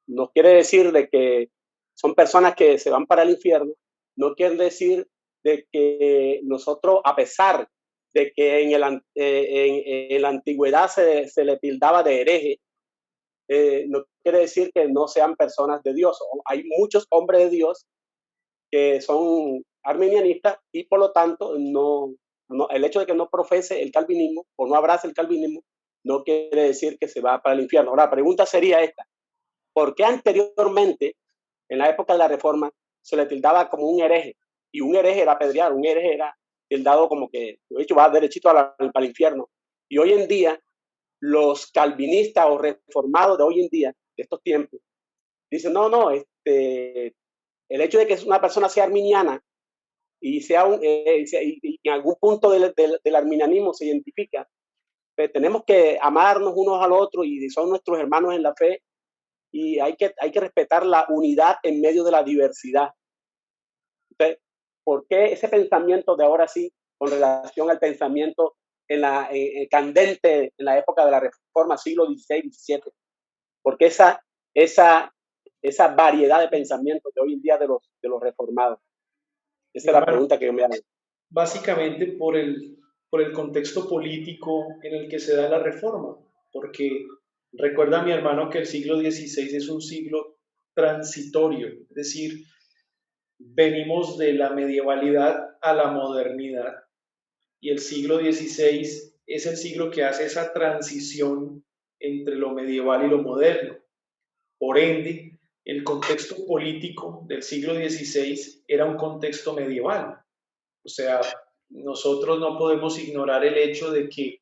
Speaker 3: no quiere decir de que son personas que se van para el infierno, no quiere decir de que nosotros, a pesar de que en la antigüedad se le tildaba de hereje, no quiere decir que no sean personas de Dios. Hay muchos hombres de Dios que son arminianistas y por lo tanto el hecho de que no profese el calvinismo o no abrace el calvinismo no quiere decir que se va para el infierno. Ahora, la pregunta sería esta: ¿por qué anteriormente, en la época de la Reforma, se le tildaba como un hereje? Y un hereje era apedreado, un hereje era tildado como que, de hecho, va derechito para el infierno. Y hoy en día, los calvinistas o reformados de hoy en día, de estos tiempos, dicen, no, el hecho de que una persona sea arminiana y y en algún punto del arminianismo se identifica, pues tenemos que amarnos unos al otro y son nuestros hermanos en la fe, y hay que respetar la unidad en medio de la diversidad. Entonces, ¿por qué ese pensamiento de ahora sí con relación al pensamiento candente en la época de la Reforma, siglo XVI, XVII, porque esa variedad de pensamientos de hoy en día de los reformados. Esa es la pregunta que yo me hago.
Speaker 1: Básicamente por el contexto político en el que se da la reforma, porque recuerda mi hermano que el siglo XVI es un siglo transitorio, es decir, venimos de la medievalidad a la modernidad y el siglo XVI es el siglo que hace esa transición entre lo medieval y lo moderno. Por ende, el contexto político del siglo XVI era un contexto medieval. O sea, nosotros no podemos ignorar el hecho de que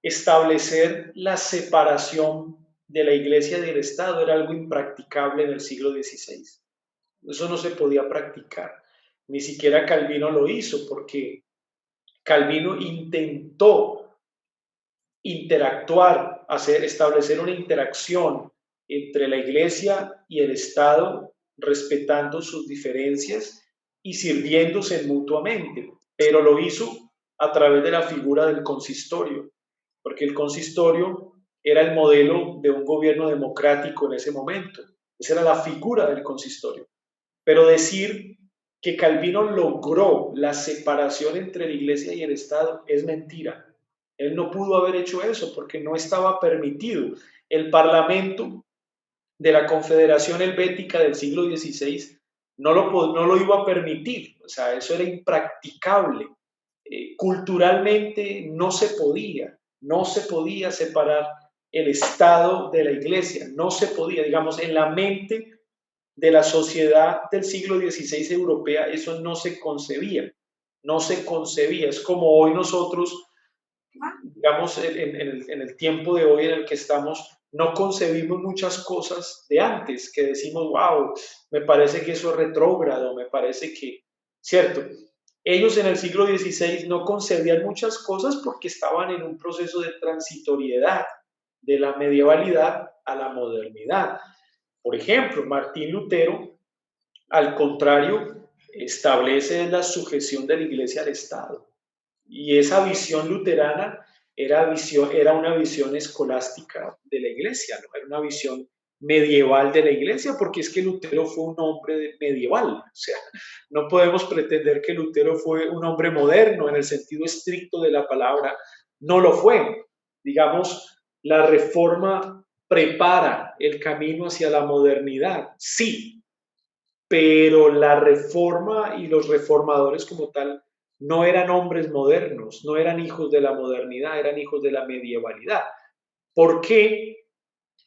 Speaker 1: establecer la separación de la iglesia y del Estado era algo impracticable en el siglo XVI. Eso no se podía practicar. Ni siquiera Calvino lo hizo, porque Calvino intentó interactuar, establecer una interacción entre la iglesia y el Estado, respetando sus diferencias y sirviéndose mutuamente, pero lo hizo a través de la figura del consistorio, porque el consistorio era el modelo de un gobierno democrático en ese momento. Esa era la figura del consistorio. Pero decir que Calvino logró la separación entre la iglesia y el Estado es mentira. Él no pudo haber hecho eso porque no estaba permitido. El Parlamento de la Confederación Helvética del siglo XVI no lo iba a permitir. O sea, eso era impracticable. Culturalmente no se podía separar el Estado de la iglesia, no se podía, digamos, en la mente de la sociedad del siglo XVI europea, eso no se concebía, es como hoy nosotros, digamos, en el tiempo de hoy en el que estamos, no concebimos muchas cosas de antes, que decimos, wow, me parece que eso es retrógrado, me parece que, cierto, ellos en el siglo XVI no concebían muchas cosas porque estaban en un proceso de transitoriedad, de la medievalidad a la modernidad. Por ejemplo, Martín Lutero, al contrario, establece la sujeción de la iglesia al Estado. Y esa visión luterana era una visión escolástica de la iglesia, ¿no? Era una visión medieval de la iglesia, porque es que Lutero fue un hombre medieval. O sea, no podemos pretender que Lutero fue un hombre moderno en el sentido estricto de la palabra. No lo fue. Digamos, la reforma prepara el camino hacia la modernidad, sí, pero la reforma y los reformadores como tal no eran hombres modernos, no eran hijos de la modernidad, eran hijos de la medievalidad. ¿Por qué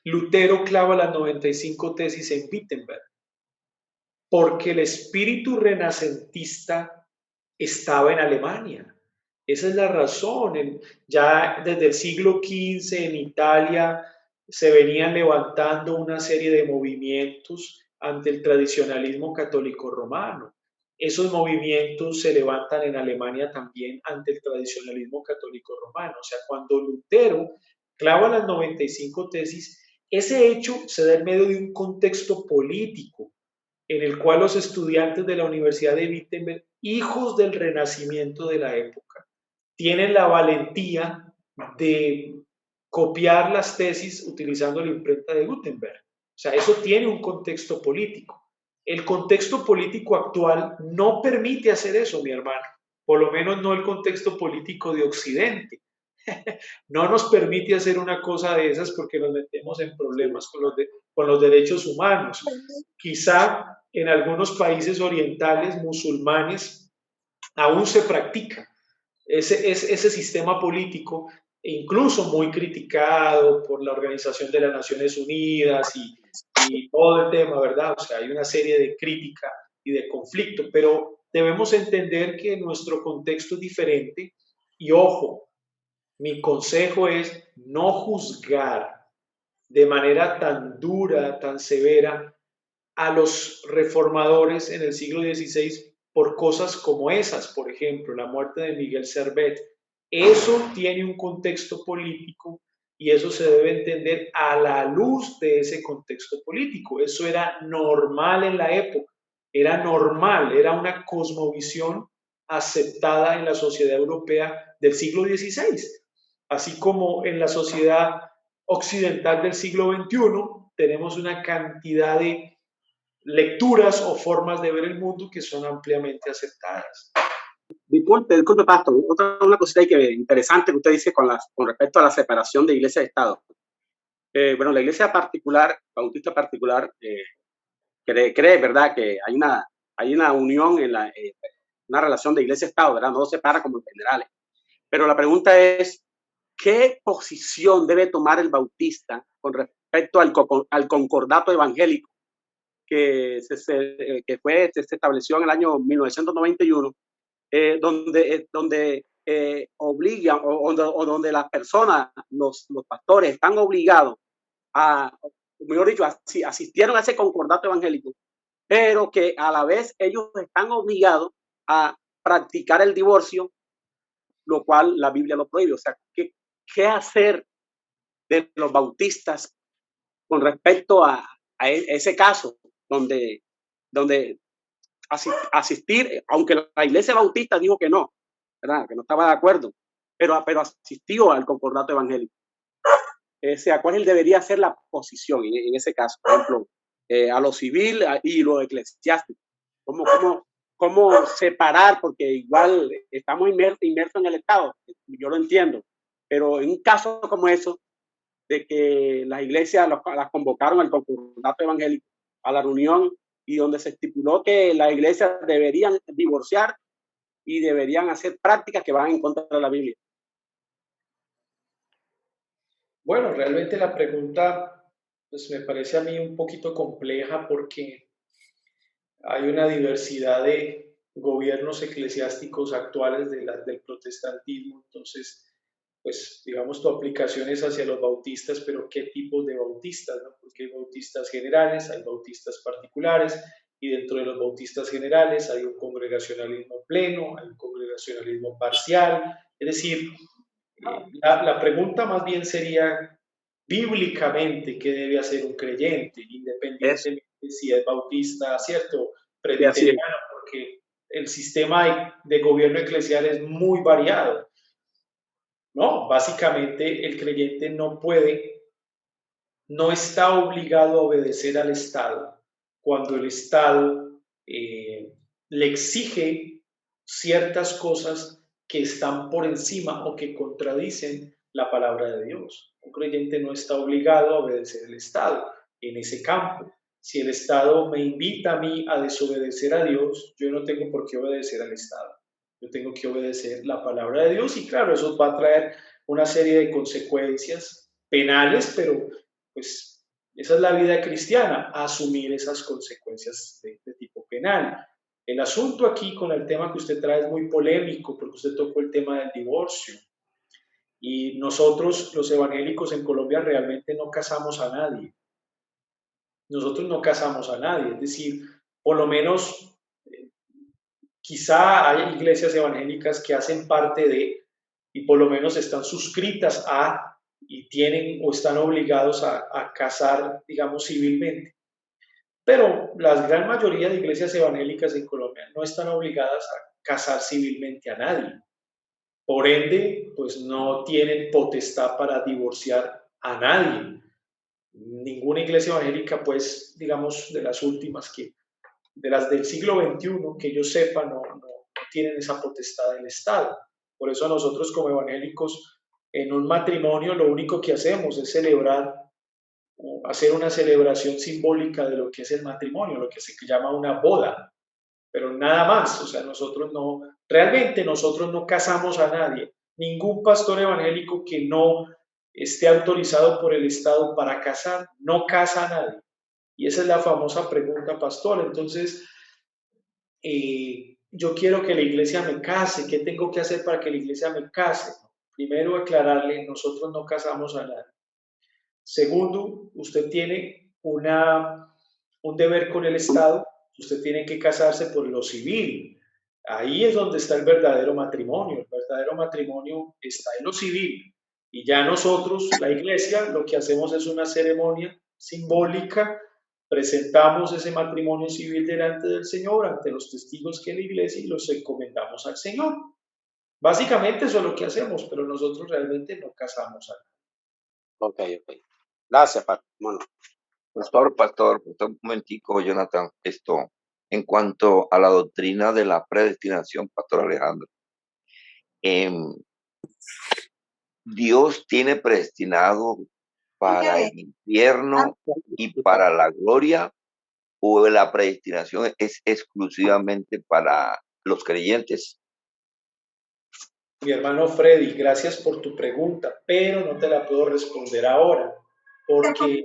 Speaker 1: Lutero clava las 95 tesis en Wittenberg? Porque el espíritu renacentista estaba en Alemania. Esa es la razón. Ya desde el siglo XV en Italia se venían levantando una serie de movimientos ante el tradicionalismo católico romano. Esos movimientos se levantan en Alemania también ante el tradicionalismo católico romano. O sea, cuando Lutero clava las 95 tesis, ese hecho se da en medio de un contexto político en el cual los estudiantes de la Universidad de Wittenberg, hijos del Renacimiento de la época, tienen la valentía de copiar las tesis utilizando la imprenta de Gutenberg. O sea, eso tiene un contexto político. El contexto político actual no permite hacer eso, mi hermano. Por lo menos no el contexto político de Occidente. No nos permite hacer una cosa de esas porque nos metemos en problemas con los derechos humanos. Quizá en algunos países orientales, musulmanes, aún se practica ese sistema político, incluso muy criticado por la Organización de las Naciones Unidas y todo el tema, ¿verdad? O sea, hay una serie de crítica y de conflicto, pero debemos entender que nuestro contexto es diferente y ojo, mi consejo es no juzgar de manera tan dura, tan severa a los reformadores en el siglo XVI por cosas como esas, por ejemplo, la muerte de Miguel Servet. Eso tiene un contexto político y eso se debe entender a la luz de ese contexto político. Eso era normal en la época, era normal, era una cosmovisión aceptada en la sociedad europea del siglo XVI, así como en la sociedad occidental del siglo XXI tenemos una cantidad de lecturas o formas de ver el mundo que son ampliamente aceptadas.
Speaker 3: Disculpe, Pastor. Una cosita interesante que usted dice con respecto a la separación de iglesia y Estado. Bueno, la iglesia particular, bautista particular, cree, ¿verdad?, que hay una unión en una relación de iglesia-Estado, ¿verdad? No se separa como en generales. Pero la pregunta es, ¿qué posición debe tomar el bautista con respecto al concordato evangélico que se estableció en el año 1991, donde obligan o donde las personas, los pastores, están obligados mejor dicho, asistieron a ese concordato evangélico, pero que a la vez ellos están obligados a practicar el divorcio, lo cual la Biblia lo prohíbe? O sea, ¿qué hacer de los bautistas con respecto a ese caso donde asistir, aunque la iglesia bautista dijo que no, ¿verdad?, que no estaba de acuerdo, pero asistió al concordato evangélico? O sea, ¿cuál debería ser la posición en ese caso? Por ejemplo, a lo civil y lo eclesiástico. ¿Cómo separar? Porque igual estamos inmersos en el Estado, yo lo entiendo, pero en un caso como eso, de que las iglesias las convocaron al concordato evangélico, a la reunión, y donde se estipuló que las iglesias deberían divorciar y deberían hacer prácticas que van en contra de la Biblia.
Speaker 1: Bueno, realmente la pregunta pues, me parece a mí un poquito compleja porque hay una diversidad de gobiernos eclesiásticos actuales del protestantismo, entonces, pues digamos, tu aplicación es hacia los bautistas, pero ¿qué tipos de bautistas? ¿No? Porque hay bautistas generales, hay bautistas particulares, y dentro de los bautistas generales hay un congregacionalismo pleno, hay un congregacionalismo parcial, es decir, la pregunta más bien sería, bíblicamente, ¿qué debe hacer un creyente? Independientemente si es bautista, ¿cierto? Presbiteriano, porque el sistema de gobierno eclesial es muy variado. No, básicamente el creyente no está obligado a obedecer al Estado cuando el Estado le exige ciertas cosas que están por encima o que contradicen la palabra de Dios. Un creyente no está obligado a obedecer al Estado en ese campo. Si el Estado me invita a mí a desobedecer a Dios, yo no tengo por qué obedecer al Estado. Yo tengo que obedecer la palabra de Dios y claro, eso va a traer una serie de consecuencias penales, pero pues esa es la vida cristiana, asumir esas consecuencias de tipo penal. El asunto aquí con el tema que usted trae es muy polémico porque usted tocó el tema del divorcio. Y nosotros, los evangélicos en Colombia, realmente no casamos a nadie. Nosotros no casamos a nadie. Es decir, por lo menos, quizá hay iglesias evangélicas que hacen parte de, y por lo menos están suscritas a, y tienen o están obligados a casar, digamos, civilmente. Pero la gran mayoría de iglesias evangélicas en Colombia no están obligadas a casar civilmente a nadie. Por ende, pues no tienen potestad para divorciar a nadie. Ninguna iglesia evangélica, pues, digamos, de las últimas de las del siglo XXI, que yo sepa, no tienen esa potestad del Estado. Por eso nosotros como evangélicos, en un matrimonio, lo único que hacemos es celebrar, hacer una celebración simbólica de lo que es el matrimonio, lo que se llama una boda, pero nada más. O sea, realmente nosotros no casamos a nadie. Ningún pastor evangélico que no esté autorizado por el Estado para casar, no casa a nadie. Y esa es la famosa pregunta, pastor. Entonces, yo quiero que la iglesia me case. ¿Qué tengo que hacer para que la iglesia me case? Primero, aclararle, nosotros no casamos a nadie. Segundo, usted tiene un deber con el Estado. Usted tiene que casarse por lo civil. Ahí es donde está el verdadero matrimonio. El verdadero matrimonio está en lo civil. Y ya nosotros, la iglesia, lo que hacemos es una ceremonia simbólica presentamos ese matrimonio civil delante del Señor, ante los testigos que es la iglesia, y los encomendamos al Señor. Básicamente eso es lo que hacemos, pero nosotros realmente no casamos a nadie.
Speaker 3: Ok, ok. Gracias, bueno.
Speaker 5: Pastor, un momentico, Jonathan, en cuanto a la doctrina de la predestinación, Pastor Alejandro, Dios tiene predestinado para el infierno y para la gloria, o la predestinación es exclusivamente para los creyentes.
Speaker 1: Mi hermano Freddy, gracias por tu pregunta, pero no te la puedo responder ahora, porque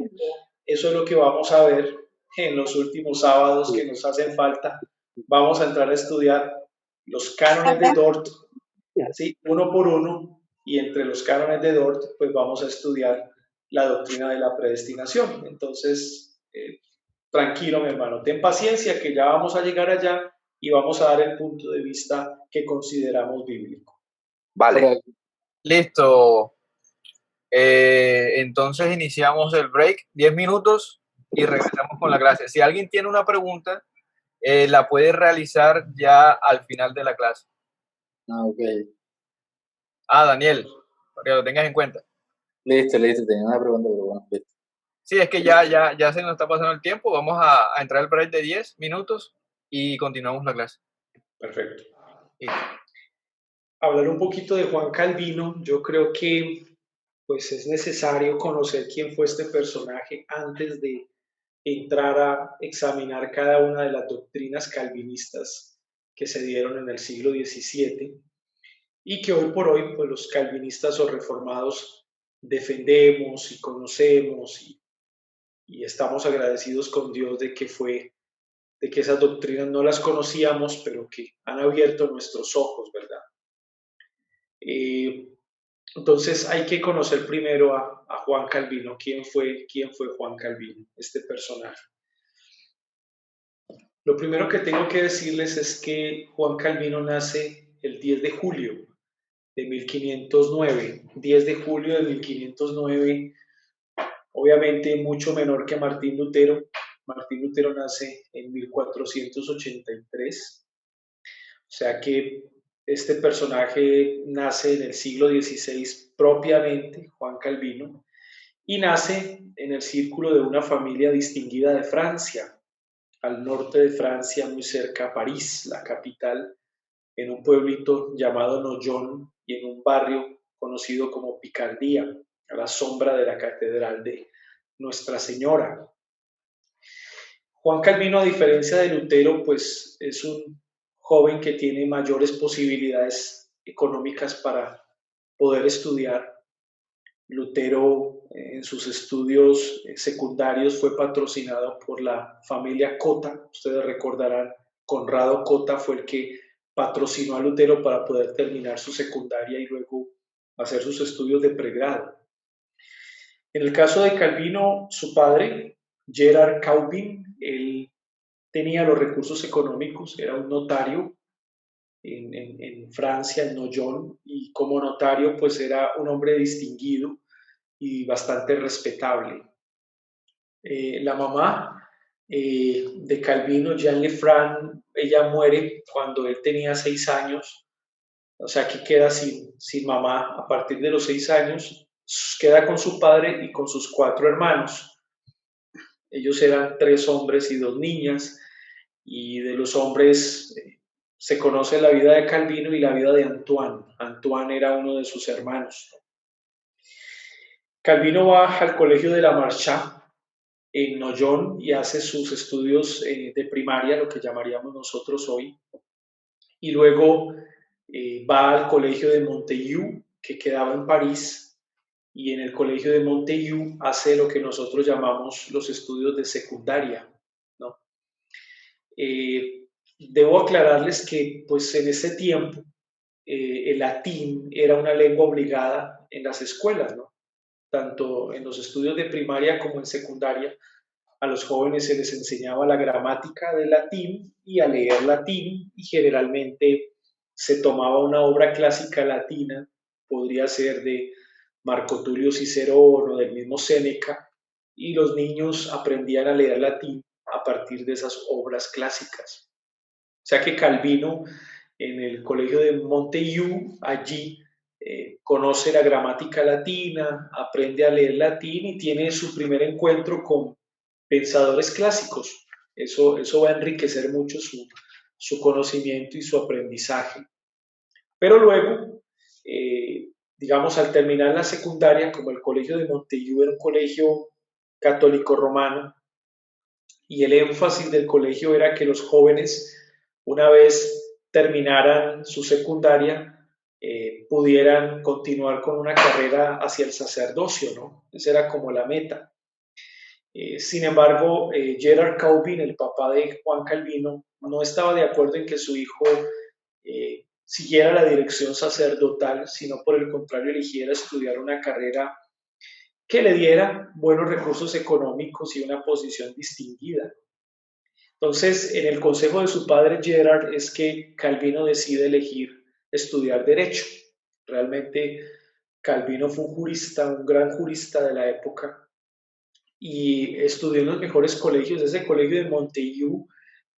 Speaker 1: eso es lo que vamos a ver en los últimos sábados que nos hacen falta. Vamos a entrar a estudiar los cánones de Dort, ¿sí? Uno por uno, y entre los cánones de Dort, pues vamos a estudiar la doctrina de la predestinación. Entonces, tranquilo, mi hermano, ten paciencia que ya vamos a llegar allá y vamos a dar el punto de vista que consideramos bíblico.
Speaker 5: Vale.
Speaker 2: Listo. Entonces iniciamos el break, 10 minutos, y regresamos con la clase. Si alguien tiene una pregunta, la puede realizar ya al final de la clase.
Speaker 6: Ok.
Speaker 2: Daniel, para que lo tengas en cuenta.
Speaker 6: Listo, tenía una pregunta, pero bueno, listo.
Speaker 2: Sí, es que ya se nos está pasando el tiempo. Vamos a entrar al break de 10 minutos y continuamos la clase.
Speaker 1: Perfecto.
Speaker 2: Sí.
Speaker 1: Hablar un poquito de Juan Calvino, yo creo que pues es necesario conocer quién fue este personaje antes de entrar a examinar cada una de las doctrinas calvinistas que se dieron en el siglo XVII y que hoy por hoy pues los calvinistas o reformados defendemos y conocemos y estamos agradecidos con Dios de que esas doctrinas no las conocíamos, pero que han abierto nuestros ojos, ¿verdad? Entonces hay que conocer primero a Juan Calvino. ¿Quién fue Juan Calvino, este personaje? Lo primero que tengo que decirles es que Juan Calvino nace el 10 de julio de 1509. 10 de julio de 1509, obviamente mucho menor que Martín Lutero. Martín Lutero nace en 1483. O sea que este personaje nace en el siglo XVI propiamente, Juan Calvino, y nace en el círculo de una familia distinguida de Francia, al norte de Francia, muy cerca a París, la capital, en un pueblito llamado Noyon y en un barrio conocido como Picardía, a la sombra de la catedral de Nuestra Señora. Juan Calvino, a diferencia de Lutero, pues es un joven que tiene mayores posibilidades económicas para poder estudiar. Lutero en sus estudios secundarios fue patrocinado por la familia Cota. Ustedes recordarán, Conrado Cota fue el que patrocinó a Lutero para poder terminar su secundaria y luego hacer sus estudios de pregrado. En el caso de Calvino, su padre, Gerard Calvin, él tenía los recursos económicos, era un notario en Francia, en Noyon, y como notario pues era un hombre distinguido y bastante respetable. La mamá de Calvino, Jeanne Lefranc, ella muere cuando él tenía 6 años, o sea que queda sin mamá a partir de los 6 años, queda con su padre y con sus 4 hermanos. Ellos eran 3 hombres y 2 niñas, y de los hombres se conoce la vida de Calvino y la vida de Antoine. Antoine era uno de sus hermanos. Calvino va al colegio de la Marcha en Noyon y hace sus estudios de primaria, lo que llamaríamos nosotros hoy, y luego va al colegio de Montaigu, que quedaba en París, y en el colegio de Montaigu hace lo que nosotros llamamos los estudios de secundaria, ¿no? Debo aclararles que pues en ese tiempo el latín era una lengua obligada en las escuelas, ¿no? Tanto en los estudios de primaria como en secundaria, a los jóvenes se les enseñaba la gramática del latín y a leer latín, y generalmente se tomaba una obra clásica latina, podría ser de Marco Tulio Cicerón o del mismo Séneca, y los niños aprendían a leer latín a partir de esas obras clásicas. O sea que Calvino en el colegio de Montaigu, allí conoce la gramática latina, aprende a leer latín y tiene su primer encuentro con pensadores clásicos. Eso va a enriquecer mucho su conocimiento y su aprendizaje. Pero luego, digamos, al terminar la secundaria, como el colegio de Montaigu era un colegio católico romano, y el énfasis del colegio era que los jóvenes, una vez terminaran su secundaria, pudieran continuar con una carrera hacia el sacerdocio, ¿no? Esa era como la meta. Sin embargo, Gerard Calvin, el papá de Juan Calvino, no estaba de acuerdo en que su hijo siguiera la dirección sacerdotal, sino por el contrario eligiera estudiar una carrera que le diera buenos recursos económicos y una posición distinguida. Entonces, en el consejo de su padre Gerard es que Calvino decide elegir estudiar Derecho. Realmente Calvino fue un jurista, un gran jurista de la época, y estudió en los mejores colegios. Ese colegio de Montaigu,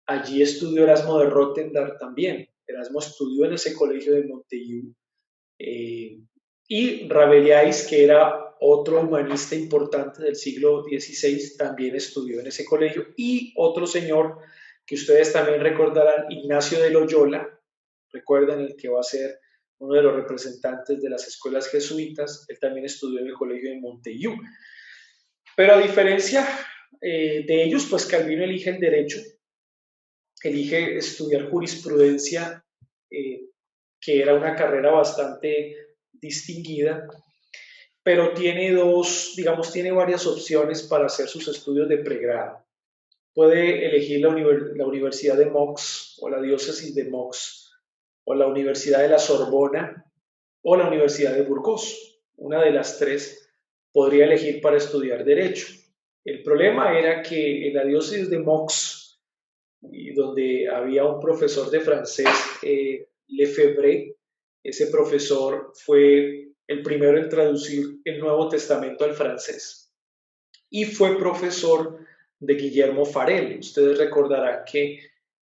Speaker 1: allí estudió Erasmo de Rotterdam también. Erasmo estudió en ese colegio de Montaigu. Y Rabelais, que era otro humanista importante del siglo XVI, también estudió en ese colegio. Y otro señor que ustedes también recordarán, Ignacio de Loyola, recuerdan, el que va a ser uno de los representantes de las escuelas jesuitas, él también estudió en el colegio de Montaigu. Pero a diferencia de ellos, pues Calvino elige el derecho, elige estudiar jurisprudencia, que era una carrera bastante distinguida, pero tiene tiene varias opciones para hacer sus estudios de pregrado. Puede elegir la Universidad de Mox o la Diócesis de Mox, o la Universidad de la Sorbona o la Universidad de Burgos. Una de las tres podría elegir para estudiar Derecho. El problema era que en la Diócesis de Mox, donde había un profesor de francés, Lefebvre, ese profesor fue el primero en traducir el Nuevo Testamento al francés y fue profesor de Guillermo Farel. Ustedes recordarán que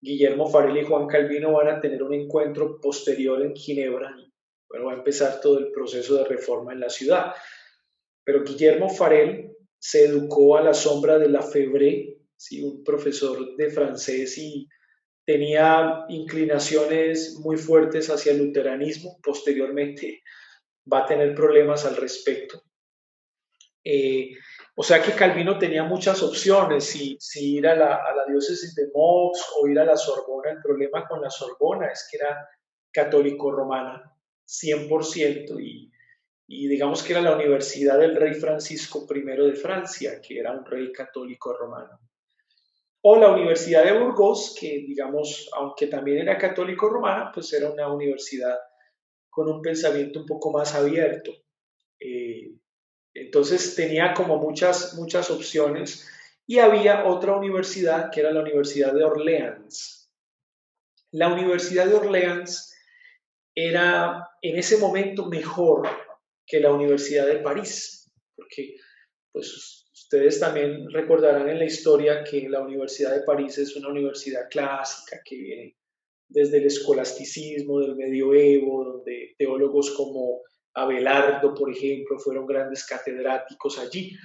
Speaker 1: Guillermo Farel y Juan Calvino van a tener un encuentro posterior en Ginebra. Bueno, va a empezar todo el proceso de reforma en la ciudad. Pero Guillermo Farel se educó a la sombra de Lefebvre, ¿sí? Un profesor de francés, y tenía inclinaciones muy fuertes hacia el luteranismo. Posteriormente va a tener problemas al respecto. O sea que Calvino tenía muchas opciones, si ir a la diócesis de Mox o ir a la Sorbona. El problema con la Sorbona es que era católico romana, 100%, y digamos que era la universidad del rey Francisco I de Francia, que era un rey católico romano. O la Universidad de Burgos, que digamos, aunque también era católico romana, pues era una universidad con un pensamiento un poco más abierto. Entonces tenía como muchas opciones, y había otra universidad que era la Universidad de Orleans. La Universidad de Orleans era en ese momento mejor que la Universidad de París, porque pues ustedes también recordarán en la historia que la Universidad de París es una universidad clásica que viene desde el escolasticismo, del medioevo, donde teólogos como Abelardo, por ejemplo, fueron grandes catedráticos allí.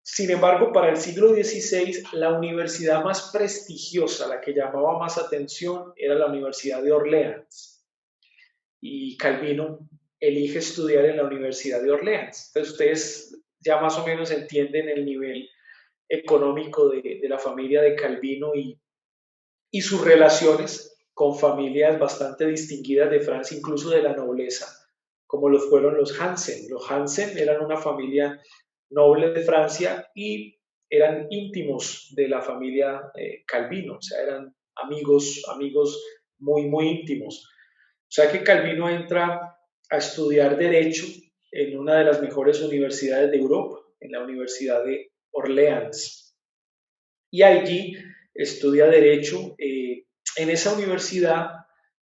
Speaker 1: Sin embargo, para el siglo XVI, la universidad más prestigiosa, la que llamaba más atención, era la Universidad de Orleans. Y Calvino elige estudiar en la Universidad de Orleans. Entonces, ustedes ya más o menos entienden el nivel económico de la familia de Calvino y sus relaciones con familias bastante distinguidas de Francia, incluso de la nobleza, como lo fueron los Hansen. Los Hansen eran una familia noble de Francia y eran íntimos de la familia Calvino, o sea, eran amigos muy, muy íntimos. O sea que Calvino entra a estudiar Derecho en una de las mejores universidades de Europa, en la Universidad de Orleans. Y allí estudia Derecho. En esa universidad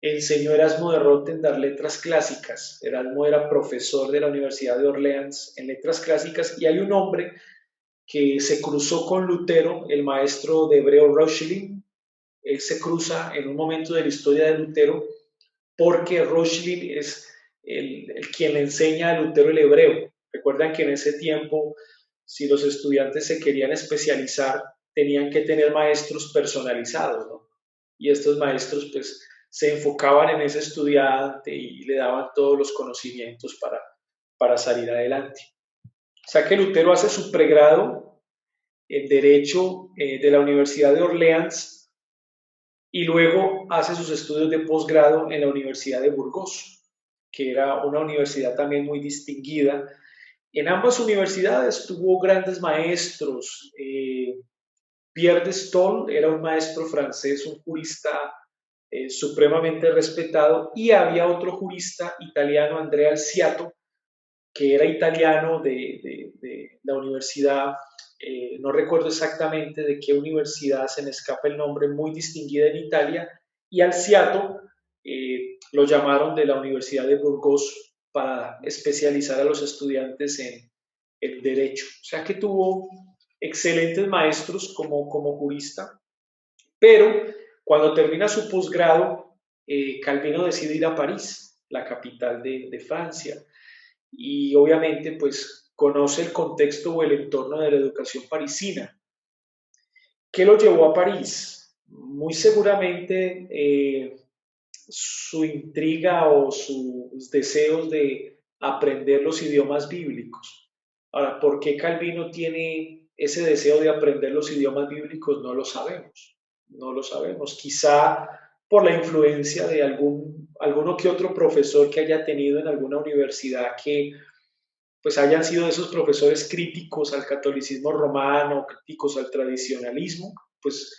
Speaker 1: enseñó Erasmo de Rotterdam letras clásicas. Erasmo era profesor de la Universidad de Orleans en letras clásicas, y hay un hombre que se cruzó con Lutero, el maestro de hebreo Reuchlin. Él se cruza en un momento de la historia de Lutero porque Reuchlin es el quien le enseña a Lutero el hebreo. Recuerdan que en ese tiempo, si los estudiantes se querían especializar, tenían que tener maestros personalizados, ¿no? Y estos maestros pues se enfocaban en ese estudiante y le daban todos los conocimientos para salir adelante. O sea que Lutero hace su pregrado en Derecho de la Universidad de Orleans y luego hace sus estudios de posgrado en la Universidad de Burgos, que era una universidad también muy distinguida. En ambas universidades tuvo grandes maestros. Pierre de Stol era un maestro francés, un jurista supremamente respetado, y había otro jurista italiano, Andrea Alciato, que era italiano de la universidad, no recuerdo exactamente de qué universidad, se me escapa el nombre, muy distinguida en Italia, y Alciato lo llamaron de la Universidad de Burgos para especializar a los estudiantes en Derecho. O sea que tuvo excelentes maestros como jurista, pero cuando termina su posgrado, Calvino decide ir a París, la capital de Francia, y obviamente pues conoce el contexto o el entorno de la educación parisina. ¿Qué lo llevó a París? Muy seguramente su intriga o sus deseos de aprender los idiomas bíblicos. Ahora, ¿por qué Calvino tiene ese deseo de aprender los idiomas bíblicos? No lo sabemos. No lo sabemos. Quizá por la influencia de alguno que otro profesor que haya tenido en alguna universidad que pues hayan sido de esos profesores críticos al catolicismo romano, críticos al tradicionalismo, pues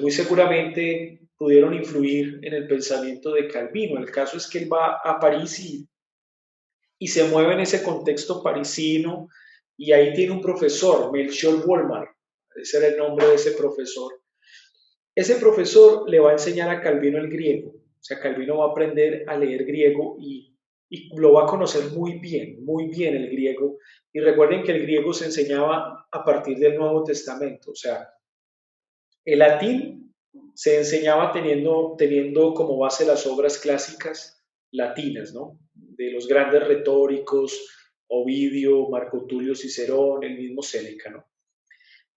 Speaker 1: muy seguramente pudieron influir en el pensamiento de Calvino. El caso es que él va a París y se mueve en ese contexto parisino, y ahí tiene un profesor, Melchior Wolmar, ese era el nombre de ese profesor. Ese profesor le va a enseñar a Calvino el griego, o sea, Calvino va a aprender a leer griego y lo va a conocer muy bien el griego. Y recuerden que el griego se enseñaba a partir del Nuevo Testamento, o sea, el latín se enseñaba teniendo como base las obras clásicas latinas, ¿no? De los grandes retóricos, Ovidio, Marco Tulio Cicerón, el mismo Séneca, ¿no?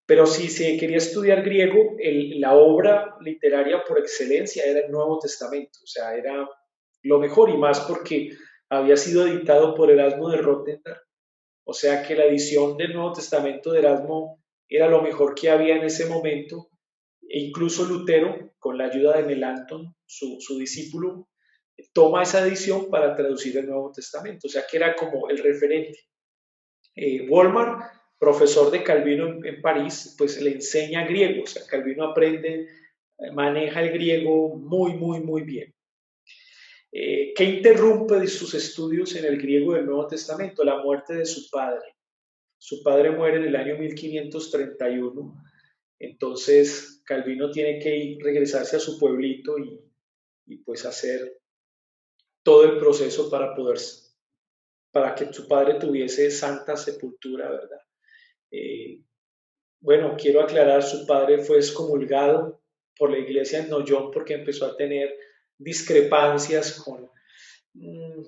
Speaker 1: Pero si se quería estudiar griego, la obra literaria por excelencia era el Nuevo Testamento, o sea, era lo mejor, y más porque había sido editado por Erasmo de Rotterdam, o sea que la edición del Nuevo Testamento de Erasmo era lo mejor que había en ese momento, e incluso Lutero, con la ayuda de Melanchthon, su discípulo, toma esa edición para traducir el Nuevo Testamento, o sea que era como el referente. Wolmar, profesor de Calvino en París, pues le enseña griego, o sea, Calvino aprende, maneja el griego muy bien. ¿Qué interrumpe de sus estudios en el griego del Nuevo Testamento? La muerte de su padre. Su padre muere en el año 1531, entonces Calvino tiene que regresarse a su pueblito y pues hacer todo el proceso para que su padre tuviese santa sepultura, ¿verdad? Bueno, quiero aclarar, su padre fue excomulgado por la iglesia en Noyon porque empezó a tener discrepancias con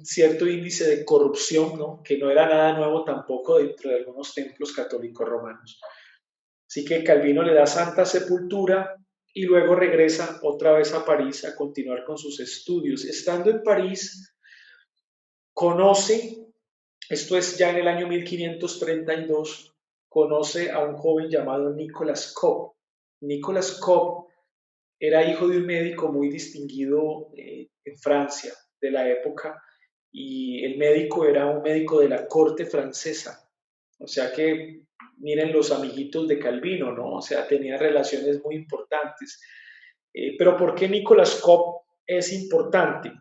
Speaker 1: cierto índice de corrupción, ¿no? Que no era nada nuevo tampoco dentro de algunos templos católicos romanos. Así que Calvino le da santa sepultura y luego regresa otra vez a París a continuar con sus estudios. Estando en París, conoce, esto es ya en el año 1532, conoce a un joven llamado Nicolas Cop. Nicolas Cop era hijo de un médico muy distinguido en Francia de la época, y el médico era un médico de la corte francesa. O sea que miren los amiguitos de Calvino, ¿no? O sea, tenía relaciones muy importantes. Pero ¿por qué Nicolas Cop es importante?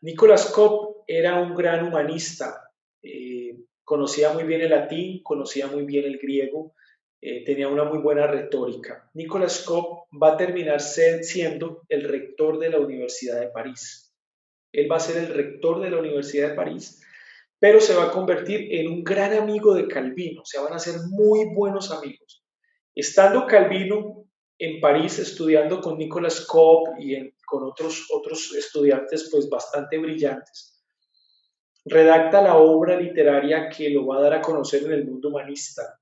Speaker 1: Nicolas Cop era un gran humanista, conocía muy bien el latín, conocía muy bien el griego, tenía una muy buena retórica. Nicolas Cop va a terminar siendo el rector de la Universidad de París. Él va a ser el rector de la Universidad de París pero se va a convertir en un gran amigo de Calvino, o sea, van a ser muy buenos amigos. Estando Calvino en París estudiando con Nicolas Cop y con otros estudiantes pues bastante brillantes, redacta la obra literaria que lo va a dar a conocer en el mundo humanista,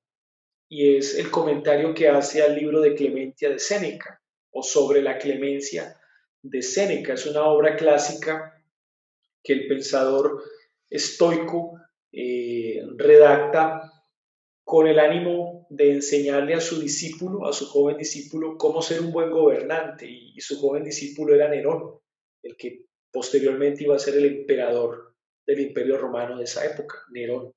Speaker 1: y es el comentario que hace al libro de Clementia de Séneca, o sobre la clemencia de Séneca. Es una obra clásica que el pensador estoico redacta con el ánimo de enseñarle a su discípulo, a su joven discípulo, cómo ser un buen gobernante. Y su joven discípulo era Nerón, el que posteriormente iba a ser el emperador del Imperio Romano de esa época, Nerón.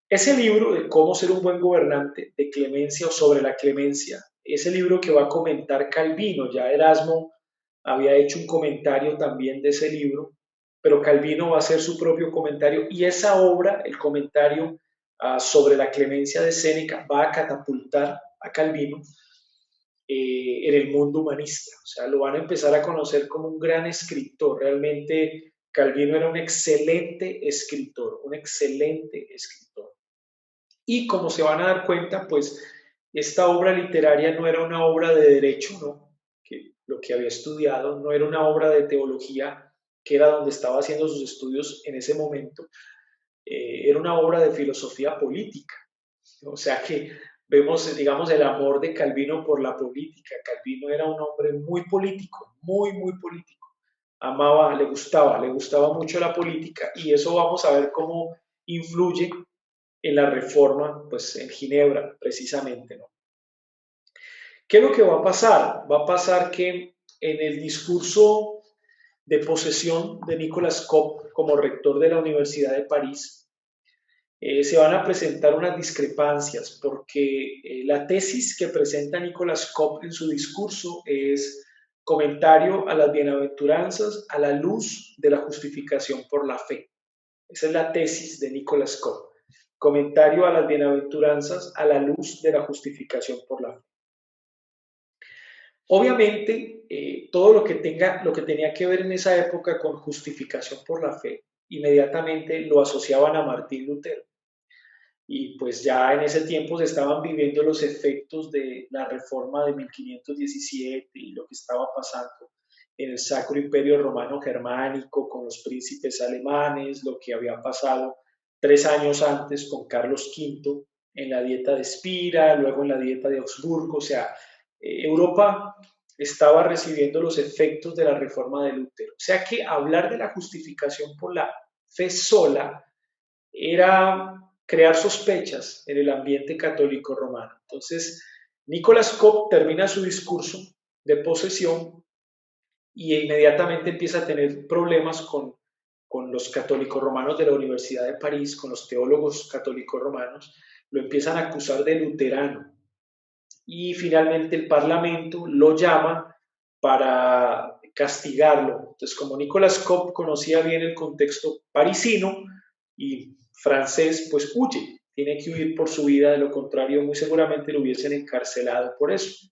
Speaker 1: Ese libro de cómo ser un buen gobernante, de clemencia o sobre la clemencia, ese libro que va a comentar Calvino. Ya Erasmo había hecho un comentario también de ese libro, pero Calvino va a hacer su propio comentario, y esa obra, el comentario sobre la clemencia de Séneca, va a catapultar a Calvino en el mundo humanista. O sea, lo van a empezar a conocer como un gran escritor. Realmente Calvino era un excelente escritor, un excelente escritor. Y como se van a dar cuenta, pues esta obra literaria no era una obra de derecho, ¿no? Que lo que había estudiado, no era una obra de teología, que era donde estaba haciendo sus estudios en ese momento, era una obra de filosofía política. O sea que vemos, digamos, el amor de Calvino por la política. Calvino era un hombre muy político, muy, muy político. Amaba, le gustaba mucho la política, y eso vamos a ver cómo influye en la reforma, pues en Ginebra, precisamente, ¿no? ¿Qué es lo que va a pasar? Va a pasar que en el discurso de posesión de Nicolas Cop como rector de la Universidad de París, se van a presentar unas discrepancias, porque la tesis que presenta Nicolas Cop en su discurso es comentario a las bienaventuranzas a la luz de la justificación por la fe. Esa es la tesis de Nicolas Cop. Comentario a las bienaventuranzas a la luz de la justificación por la fe. Obviamente, todo lo que tenía que ver en esa época con justificación por la fe, inmediatamente lo asociaban a Martín Lutero. Y pues ya en ese tiempo se estaban viviendo los efectos de la reforma de 1517 y lo que estaba pasando en el Sacro Imperio Romano Germánico con los príncipes alemanes, lo que había pasado 3 años antes con Carlos V en la Dieta de Spira, luego en la Dieta de Augsburgo. O sea, Europa estaba recibiendo los efectos de la reforma de Lutero. O sea que hablar de la justificación por la fe sola era crear sospechas en el ambiente católico romano. Entonces, Nicolas Cop termina su discurso de posesión y inmediatamente empieza a tener problemas con los católicos romanos de la Universidad de París, con los teólogos católicos romanos. Lo empiezan a acusar de luterano, y finalmente el Parlamento lo llama para castigarlo. Entonces, como Nicolas Cop conocía bien el contexto parisino y francés, pues huye, tiene que huir por su vida, de lo contrario muy seguramente lo hubiesen encarcelado por eso.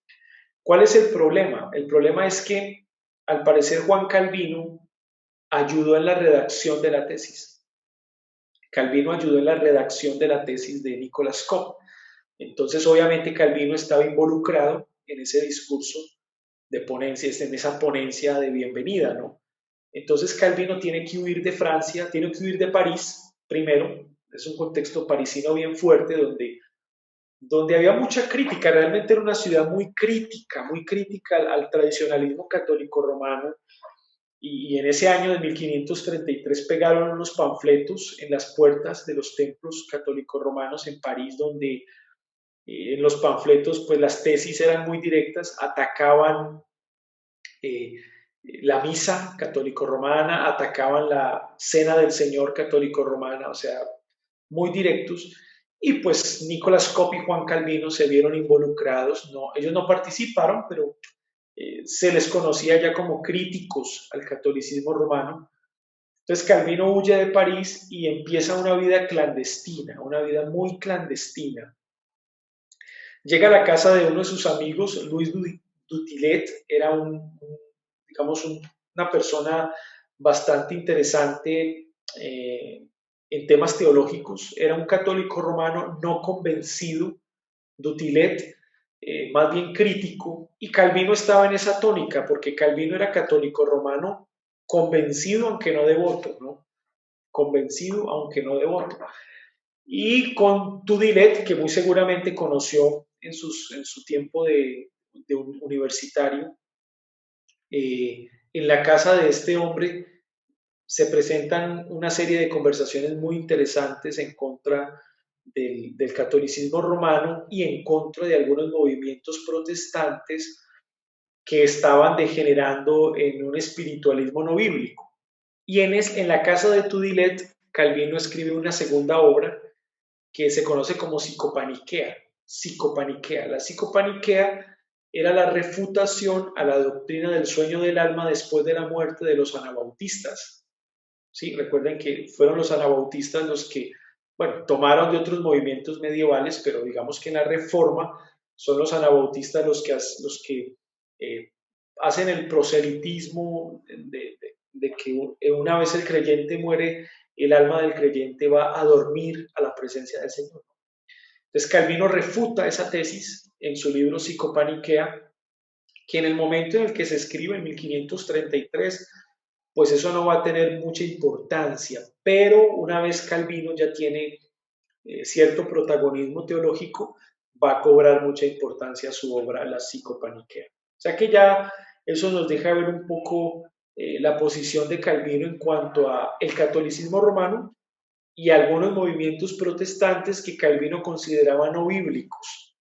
Speaker 1: ¿Cuál es el problema? El problema es que al parecer Juan Calvino ayudó en la redacción de la tesis. Calvino ayudó en la redacción de la tesis de Nicolas Cop. Entonces, obviamente, Calvino estaba involucrado en ese discurso de ponencia, en esa ponencia de bienvenida, ¿no? Entonces, Calvino tiene que huir de Francia, tiene que huir de París primero. Es un contexto parisino bien fuerte, donde había mucha crítica. Realmente era una ciudad muy crítica al tradicionalismo católico romano. Y en ese año de 1533 pegaron unos panfletos en las puertas de los templos católicos romanos en París, donde en los panfletos, pues las tesis eran muy directas, atacaban la misa católico-romana, atacaban la cena del Señor católico-romana, o sea, muy directos. Y pues Nicolas Cop y Juan Calvino se vieron involucrados. No, ellos no participaron, pero se les conocía ya como críticos al catolicismo romano. Entonces Calvino huye de París y empieza una vida clandestina, una vida muy clandestina. Llega a la casa de uno de sus amigos, Luis Dutilet. Era digamos, una persona bastante interesante, en temas teológicos, era un católico romano no convencido, Dutilet, más bien crítico, y Calvino estaba en esa tónica, porque Calvino era católico romano convencido aunque no devoto, ¿no? Convencido aunque no devoto. Y con Tudilet, que muy seguramente conoció en su tiempo de un universitario, en la casa de este hombre se presentan una serie de conversaciones muy interesantes en contra del catolicismo romano y en contra de algunos movimientos protestantes que estaban degenerando en un espiritualismo no bíblico. Y en la casa de Tudilet, Calvino escribe una segunda obra que se conoce como psicopaniquea. Psicopaniquea. La psicopaniquea era la refutación a la doctrina del sueño del alma después de la muerte de los anabautistas. ¿Sí? Recuerden que fueron los anabautistas los que, bueno, tomaron de otros movimientos medievales, pero digamos que en la Reforma son los anabautistas los que hacen el proselitismo de que una vez el creyente muere, el alma del creyente va a dormir a la presencia del Señor. Entonces Calvino refuta esa tesis en su libro Psicopaniquea, que en el momento en el que se escribe, en 1533, pues eso no va a tener mucha importancia, pero una vez Calvino ya tiene cierto protagonismo teológico, va a cobrar mucha importancia su obra, la Psicopaniquea. O sea que ya eso nos deja ver un poco la posición de Calvino en cuanto a el catolicismo romano y algunos movimientos protestantes que Calvino consideraba no bíblicos,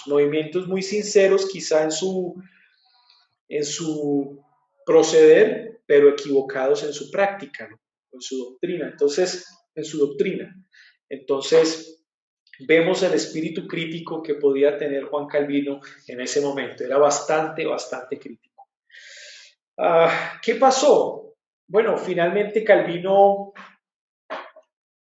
Speaker 1: movimientos muy sinceros quizá en su proceder, pero equivocados en su práctica, ¿no? En su doctrina. Entonces, vemos el espíritu crítico que podía tener Juan Calvino en ese momento. Era bastante crítico. ¿Qué pasó? Bueno, finalmente Calvino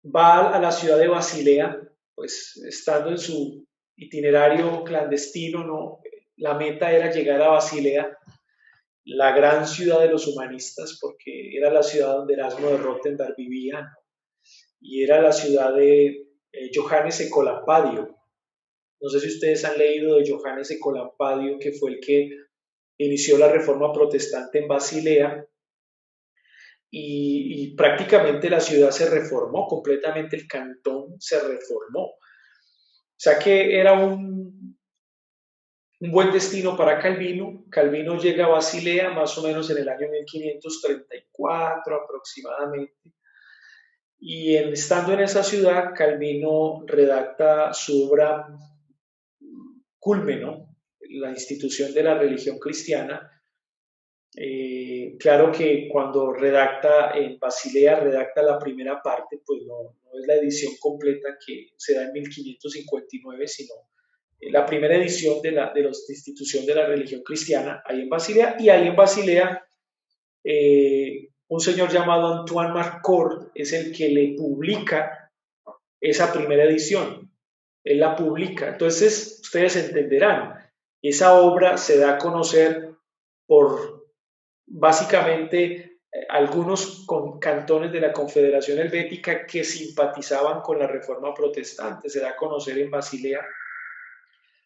Speaker 1: va a la ciudad de Basilea, pues estando en su itinerario clandestino, ¿no? La meta era llegar a Basilea, la gran ciudad de los humanistas, porque era la ciudad donde Erasmo de Rotterdam vivía, ¿no? Y era la ciudad de Johannes Ecolampadio. No sé si ustedes han leído de Johannes Ecolampadio, que fue el que inició la reforma protestante en Basilea, y prácticamente la ciudad se reformó, completamente el cantón se reformó. O sea que era un buen destino para Calvino. Calvino llega a Basilea más o menos en el año 1534 aproximadamente. Y estando en esa ciudad, Calvino redacta su obra culmen, ¿no? La institución de la religión cristiana. Claro que cuando redacta en Basilea, redacta la primera parte, pues no es la edición completa que se da en 1559, sino la primera edición de la institución de la religión cristiana, ahí en Basilea, y ahí en Basilea un señor llamado Antoine Marcourt es el que le publica esa primera edición. Él la publica. Entonces, ustedes entenderán, esa obra se da a conocer por básicamente algunos cantones de la Confederación Helvética que simpatizaban con la Reforma Protestante. Se da a conocer en Basilea,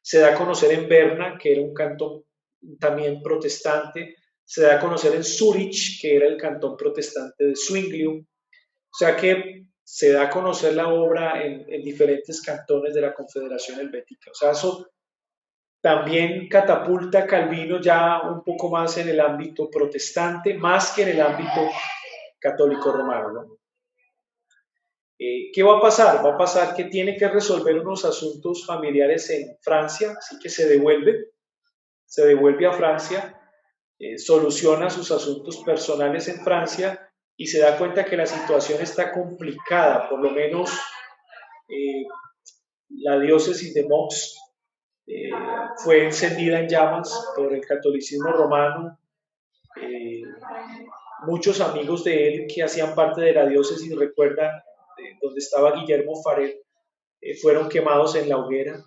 Speaker 1: se da a conocer en Berna, que era un cantón también protestante, se da a conocer en Zúrich, que era el cantón protestante de Zwinglium. O sea que se da a conocer la obra en diferentes cantones de la Confederación Helvética. O sea, eso también catapulta a Calvino ya un poco más en el ámbito protestante, más que en el ámbito católico romano, ¿no? ¿Qué va a pasar? Va a pasar que tiene que resolver unos asuntos familiares en Francia, así que se devuelve a Francia, soluciona sus asuntos personales en Francia y se da cuenta que la situación está complicada, por lo menos la diócesis de Mox fue encendida en llamas por el catolicismo romano. Muchos amigos de él que hacían parte de la diócesis recuerdan donde estaba Guillermo Farel, fueron quemados en la hoguera.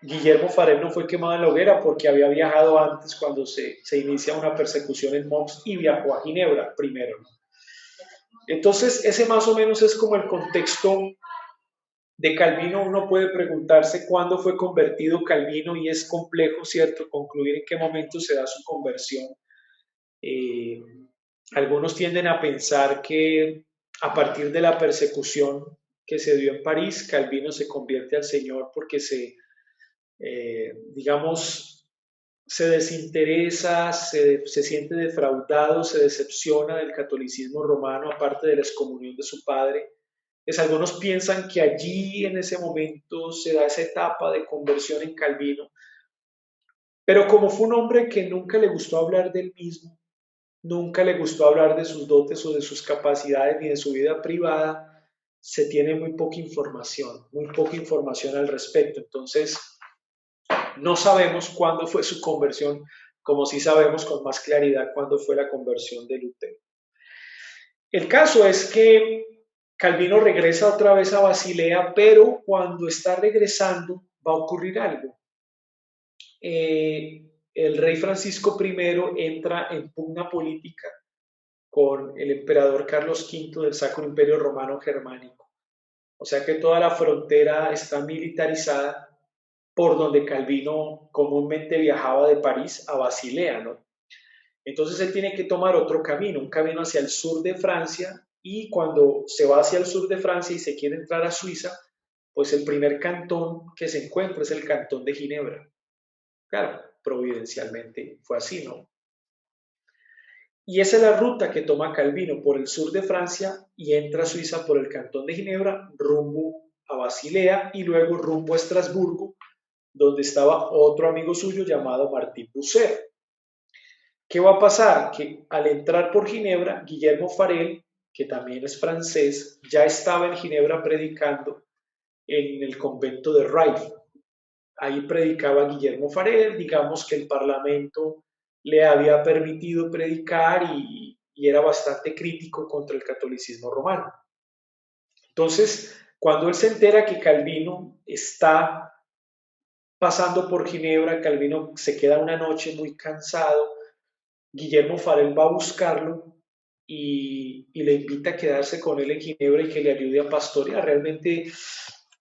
Speaker 1: Guillermo Farel no fue quemado en la hoguera porque había viajado antes cuando se inicia una persecución en Mox y viajó a Ginebra primero, ¿no? Entonces, ese más o menos es como el contexto de Calvino. Uno puede preguntarse cuándo fue convertido Calvino y es complejo, ¿cierto?, concluir en qué momento se da su conversión. Eh, Algunos tienden a pensar que a partir de la persecución que se dio en París, Calvino se convierte al Señor porque digamos, se desinteresa, se siente defraudado, se decepciona del catolicismo romano, aparte de la excomunión de su padre. Pues algunos piensan que allí en ese momento se da esa etapa de conversión en Calvino, pero como fue un hombre que nunca le gustó hablar del mismo, nunca le gustó hablar de sus dotes o de sus capacidades ni de su vida privada, se tiene muy poca información al respecto. Entonces, no sabemos cuándo fue su conversión, como sí sabemos con más claridad cuándo fue la conversión de Lutero. El caso es que Calvino regresa otra vez a Basilea, pero cuando está regresando va a ocurrir algo. El rey Francisco I entra en pugna política con el emperador Carlos V del Sacro Imperio Romano Germánico. O sea que toda la frontera está militarizada por donde Calvino comúnmente viajaba de París a Basilea, ¿no? Entonces él tiene que tomar otro camino, un camino hacia el sur de Francia, y cuando se va hacia el sur de Francia y se quiere entrar a Suiza, pues el primer cantón que se encuentra es el cantón de Ginebra. Claro, providencialmente fue así, ¿no? Y esa es la ruta que toma Calvino por el sur de Francia y entra a Suiza por el cantón de Ginebra, rumbo a Basilea y luego rumbo a Estrasburgo, donde estaba otro amigo suyo llamado Martín Bucer. ¿Qué va a pasar? Que al entrar por Ginebra, Guillermo Farel, que también es francés, ya estaba en Ginebra predicando en el convento de Rive. Ahí predicaba Guillermo Farel, digamos que el Parlamento le había permitido predicar y era bastante crítico contra el catolicismo romano. Entonces, cuando él se entera que Calvino está pasando por Ginebra, Calvino se queda una noche muy cansado, Guillermo Farel va a buscarlo y le invita a quedarse con él en Ginebra y que le ayude a pastorear. Realmente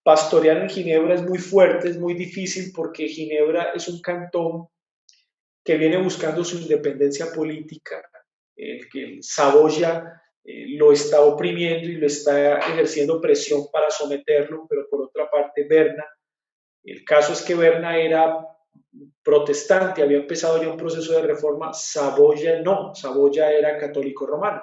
Speaker 1: pastorear en Ginebra es muy fuerte, es muy difícil porque Ginebra es un cantón que viene buscando su independencia política, que Saboya lo está oprimiendo y lo está ejerciendo presión para someterlo, pero por otra parte Berna, el caso es que Berna era protestante, había empezado ya un proceso de reforma, Saboya no, Saboya era católico romano.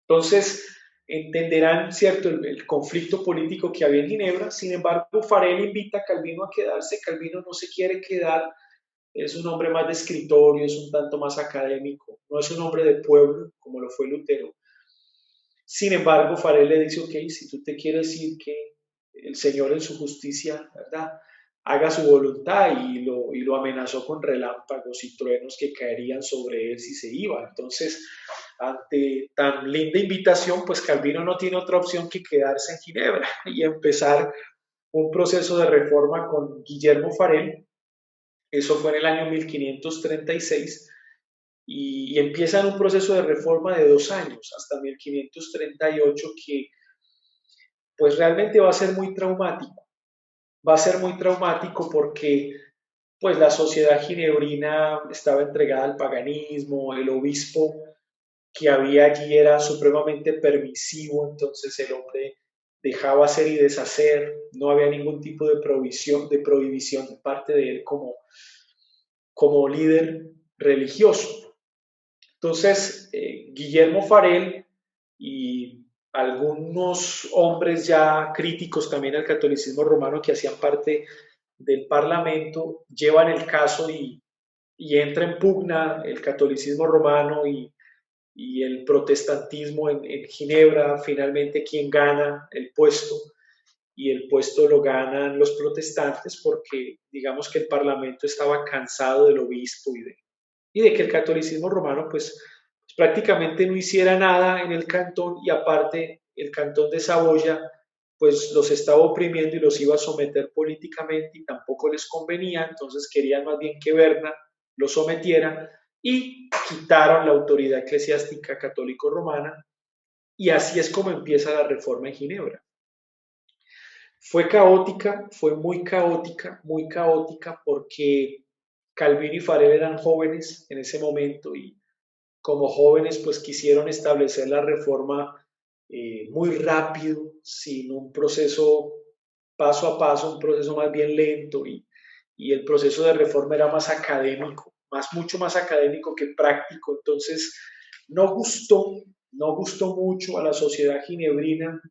Speaker 1: Entonces, entenderán, ¿cierto?, el conflicto político que había en Ginebra. Sin embargo, Farel invita a Calvino a quedarse. Calvino no se quiere quedar, es un hombre más de escritorio, es un tanto más académico, no es un hombre de pueblo como lo fue Lutero. Sin embargo, Farel le dice, ok, si tú te quieres ir, que el Señor en su justicia, ¿verdad?, haga su voluntad, y lo amenazó con relámpagos y truenos que caerían sobre él si se iba. Entonces, ante tan linda invitación, pues Calvino no tiene otra opción que quedarse en Ginebra y empezar un proceso de reforma con Guillermo Farel. Eso fue en el año 1536 y empiezan un proceso de reforma de 2 años hasta 1538 que pues realmente va a ser muy traumático. Va a ser muy traumático porque pues la sociedad ginebrina estaba entregada al paganismo, el obispo que había allí era supremamente permisivo, entonces el hombre dejaba hacer y deshacer, no había ningún tipo de prohibición de parte de él como líder religioso. Entonces, Guillermo Farel y algunos hombres ya críticos también al catolicismo romano que hacían parte del Parlamento llevan el caso y entra en pugna el catolicismo romano y el protestantismo en Ginebra. Finalmente, ¿quién gana el puesto? Y el puesto lo ganan los protestantes porque digamos que el Parlamento estaba cansado del obispo y de que el catolicismo romano pues prácticamente no hiciera nada en el cantón, y aparte el cantón de Saboya pues los estaba oprimiendo y los iba a someter políticamente y tampoco les convenía. Entonces querían más bien que Berna lo sometiera y quitaron la autoridad eclesiástica católico-romana Y así es como empieza la reforma en Ginebra. Fue caótica, fue muy caótica porque Calvino y Farel eran jóvenes en ese momento y como jóvenes pues quisieron establecer la reforma muy rápido, sin un proceso paso a paso, un proceso más bien lento y el proceso de reforma era más académico, mucho más académico que práctico. Entonces no gustó mucho a la sociedad ginebrina.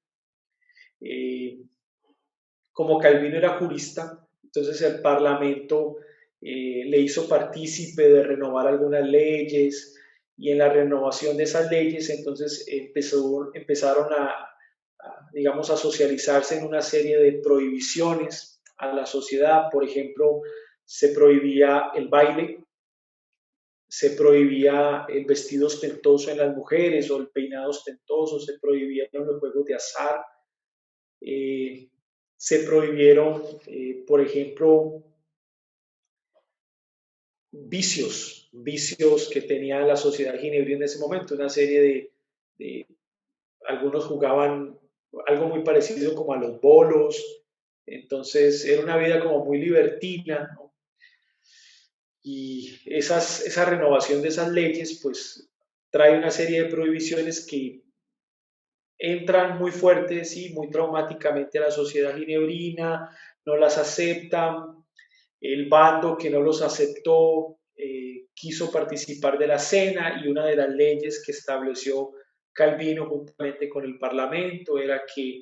Speaker 1: Como Calvino era jurista, entonces el Parlamento le hizo partícipe de renovar algunas leyes y en la renovación de esas leyes entonces empezaron digamos, a socializarse en una serie de prohibiciones a la sociedad. Por ejemplo, se prohibía el baile, se prohibía el vestido ostentoso en las mujeres o el peinado ostentoso, se prohibían los juegos de azar, se prohibieron, por ejemplo, vicios que tenía la sociedad ginebrina en ese momento, una serie algunos jugaban algo muy parecido como a los bolos, entonces era una vida como muy libertina, ¿no? Y esa renovación de esas leyes pues trae una serie de prohibiciones que entran muy fuertes y muy traumáticamente a la sociedad ginebrina, no las aceptan, el bando que no los aceptó quiso participar de la cena y una de las leyes que estableció Calvino juntamente con el Parlamento era que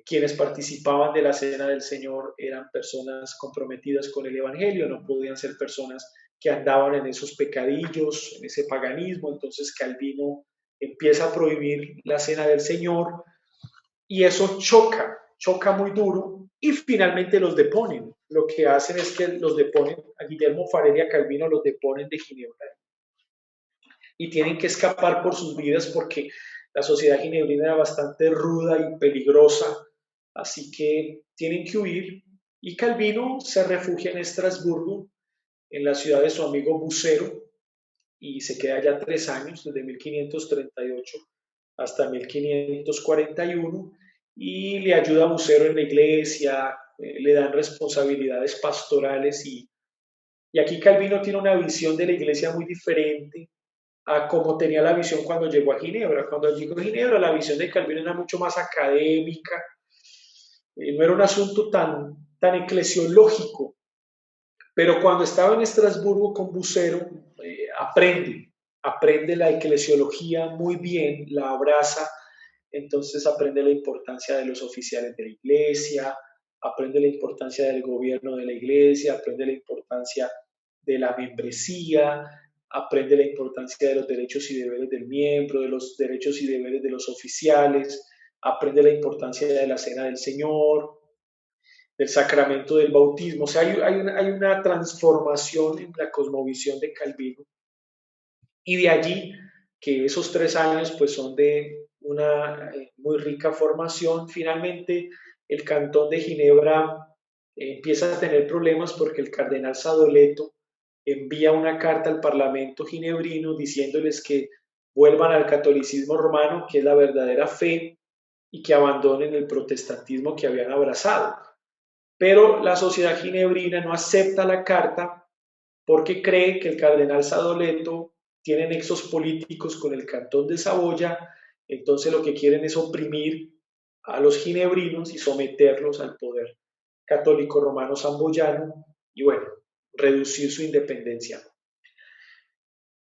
Speaker 1: quienes participaban de la cena del Señor eran personas comprometidas con el Evangelio, no podían ser personas que andaban en esos pecadillos, en ese paganismo. Entonces Calvino empieza a prohibir la cena del Señor y eso choca muy duro y finalmente los deponen. Lo que hacen es que los deponen, a Guillermo Farel y a Calvino los deponen de Ginebra y tienen que escapar por sus vidas porque la sociedad ginebrina era bastante ruda y peligrosa, así que tienen que huir y Calvino se refugia en Estrasburgo, en la ciudad de su amigo Bucero, y se queda allá 3 años, desde 1538 hasta 1541, y le ayuda a Bucero en la iglesia, le dan responsabilidades pastorales y aquí Calvino tiene una visión de la iglesia muy diferente a como tenía la visión cuando llegó a Ginebra. Cuando llegó a Ginebra la visión de Calvino era mucho más académica, no era un asunto tan eclesiológico, pero cuando estaba en Estrasburgo con Bucero, aprende la eclesiología muy bien, la abraza, entonces aprende la importancia de los oficiales de la iglesia, aprende la importancia del gobierno de la iglesia, aprende la importancia de la membresía, aprende la importancia de los derechos y deberes del miembro, de los derechos y deberes de los oficiales, aprende la importancia de la cena del Señor, del sacramento del bautismo. O sea, hay una transformación en la cosmovisión de Calvino. Y de allí que esos 3 años pues son de una muy rica formación. Finalmente, el cantón de Ginebra empieza a tener problemas porque el cardenal Sadoleto envía una carta al Parlamento ginebrino diciéndoles que vuelvan al catolicismo romano, que es la verdadera fe, y que abandonen el protestantismo que habían abrazado. Pero la sociedad ginebrina no acepta la carta porque cree que el cardenal Sadoleto tiene nexos políticos con el cantón de Saboya, entonces lo que quieren es oprimir a los ginebrinos y someterlos al poder católico romano samboyano y bueno, reducir su independencia.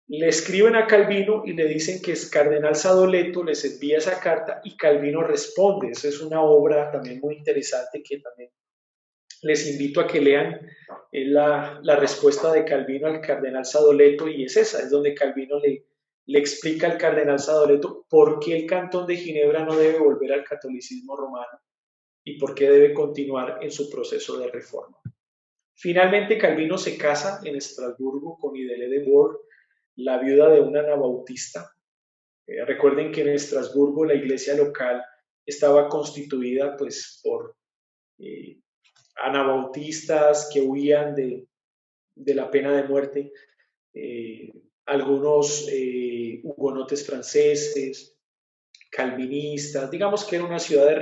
Speaker 1: Le escriben a Calvino y le dicen que es cardenal Sadoleto, les envía esa carta y Calvino responde. Esa es una obra también muy interesante que también les invito a que lean la respuesta de Calvino al cardenal Sadoleto y es esa, es donde Calvino le explica al cardenal Sadoleto por qué el cantón de Ginebra no debe volver al catolicismo romano y por qué debe continuar en su proceso de reforma. Finalmente Calvino se casa en Estrasburgo con Idele de Bourg, la viuda de un anabautista. Recuerden que en Estrasburgo la iglesia local estaba constituida pues por anabautistas que huían de la pena de muerte, algunos hugonotes franceses, calvinistas, digamos que era una ciudad de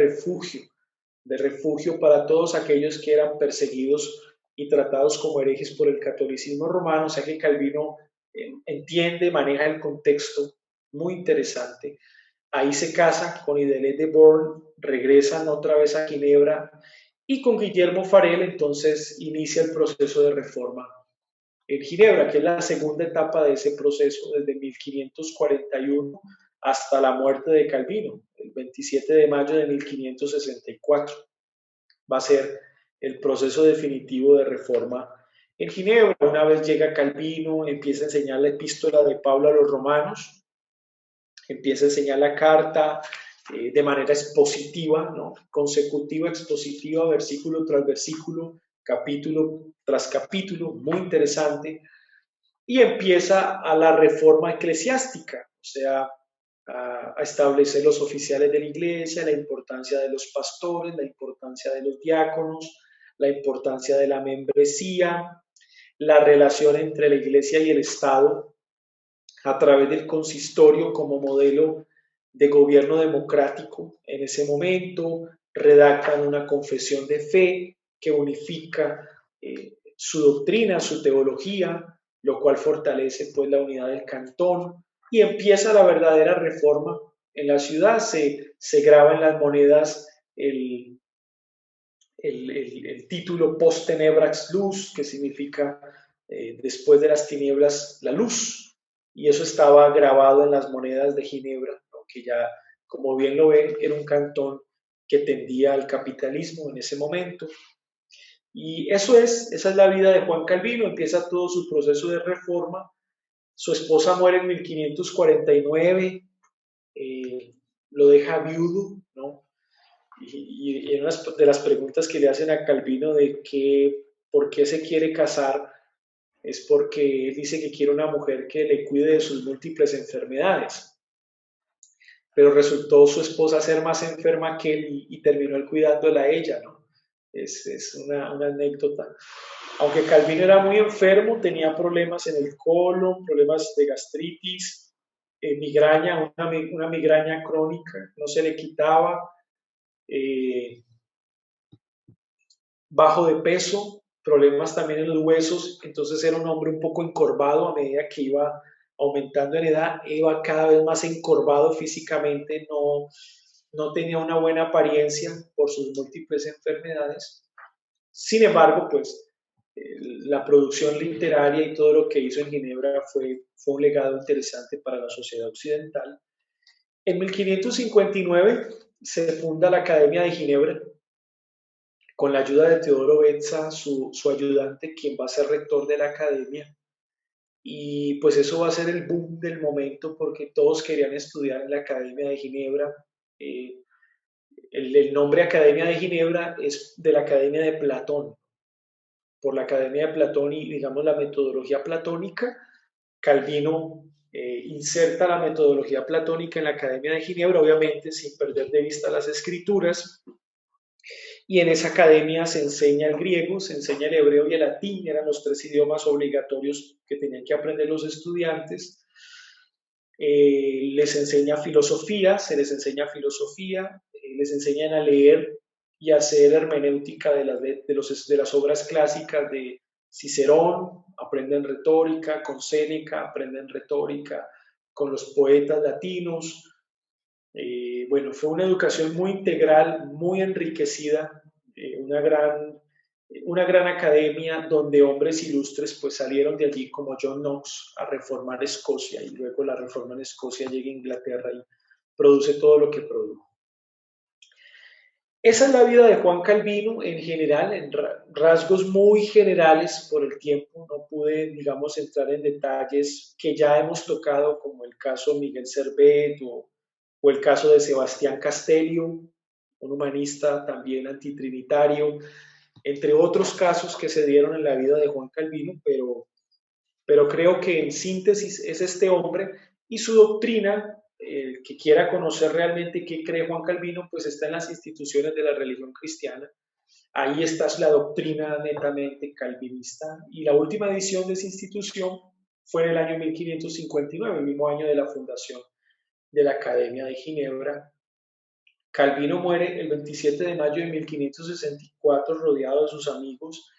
Speaker 1: refugio para todos aquellos que eran perseguidos y tratados como herejes por el catolicismo romano, o sea que Calvino entiende, maneja el contexto, muy interesante. Ahí se casa con Idelette de Bourn, regresan otra vez a Ginebra y con Guillermo Farel entonces inicia el proceso de reforma en Ginebra, que es la segunda etapa de ese proceso, desde 1541 hasta la muerte de Calvino, el 27 de mayo de 1564. Va a ser el proceso definitivo de reforma en Ginebra. Una vez llega Calvino, empieza a enseñar la epístola de Pablo a los romanos, empieza a enseñar la carta de manera expositiva, ¿no? Consecutiva, expositiva, versículo tras versículo, capítulo tras capítulo, muy interesante, y empieza a la reforma eclesiástica, o sea, a establecer los oficiales de la iglesia, la importancia de los pastores, la importancia de los diáconos, la importancia de la membresía, la relación entre la iglesia y el Estado a través del consistorio como modelo de gobierno democrático. En ese momento redactan una confesión de fe que unifica su doctrina, su teología, lo cual fortalece pues la unidad del cantón y empieza la verdadera reforma en la ciudad. Se graba en las monedas el título Post Tenebrax Luz, que significa después de las tinieblas la luz, y eso estaba grabado en las monedas de Ginebra, ¿no? Que ya, como bien lo ven, era un cantón que tendía al capitalismo en ese momento. Y esa es la vida de Juan Calvino, empieza todo su proceso de reforma. Su esposa muere en 1549, lo deja viudo, ¿no? Y una de las preguntas que le hacen a Calvino de por qué se quiere casar es porque él dice que quiere una mujer que le cuide de sus múltiples enfermedades. Pero resultó su esposa ser más enferma que él y terminó él cuidándola a ella, ¿no? Es una anécdota. Aunque Calvino era muy enfermo, tenía problemas en el colon, problemas de gastritis, migraña, una migraña crónica, no se le quitaba, bajo de peso, problemas también en los huesos, entonces era un hombre un poco encorvado a medida que iba aumentando en edad, iba cada vez más encorvado físicamente, no tenía una buena apariencia por sus múltiples enfermedades. Sin embargo, pues la producción literaria y todo lo que hizo en Ginebra fue un legado interesante para la sociedad occidental. En 1559 se funda la Academia de Ginebra, con la ayuda de Teodoro Betza, su ayudante, quien va a ser rector de la academia. Y pues eso va a ser el boom del momento porque todos querían estudiar en la Academia de Ginebra. El nombre Academia de Ginebra es de la Academia de Platón. Por la Academia de Platón y, digamos, la metodología platónica, Calvino inserta la metodología platónica en la Academia de Ginebra, obviamente sin perder de vista las escrituras. Y en esa academia se enseña el griego, se enseña el hebreo y el latín, eran los 3 idiomas obligatorios que tenían que aprender los estudiantes. Les enseña filosofía, les enseñan a leer y a hacer hermenéutica de las obras clásicas de Cicerón, aprenden retórica, con Séneca aprenden retórica, con los poetas latinos. Bueno, fue una educación muy integral, muy enriquecida, una gran academia donde hombres ilustres pues salieron de allí como John Knox a reformar Escocia y luego la reforma en Escocia llega a Inglaterra y produce todo lo que produjo. Esa es la vida de Juan Calvino en general, en rasgos muy generales por el tiempo. No pude, digamos, entrar en detalles que ya hemos tocado como el caso Miguel Servet o el caso de Sebastián Castellio, un humanista también antitrinitario, entre otros casos que se dieron en la vida de Juan Calvino, pero creo que en síntesis es este hombre y su doctrina. El que quiera conocer realmente qué cree Juan Calvino, pues está en las instituciones de la religión cristiana. Ahí está la doctrina netamente calvinista y la última edición de esa institución fue en el año 1559, el mismo año de la fundación de la Academia de Ginebra. Calvino muere el 27 de mayo de 1564 rodeado de sus amigos,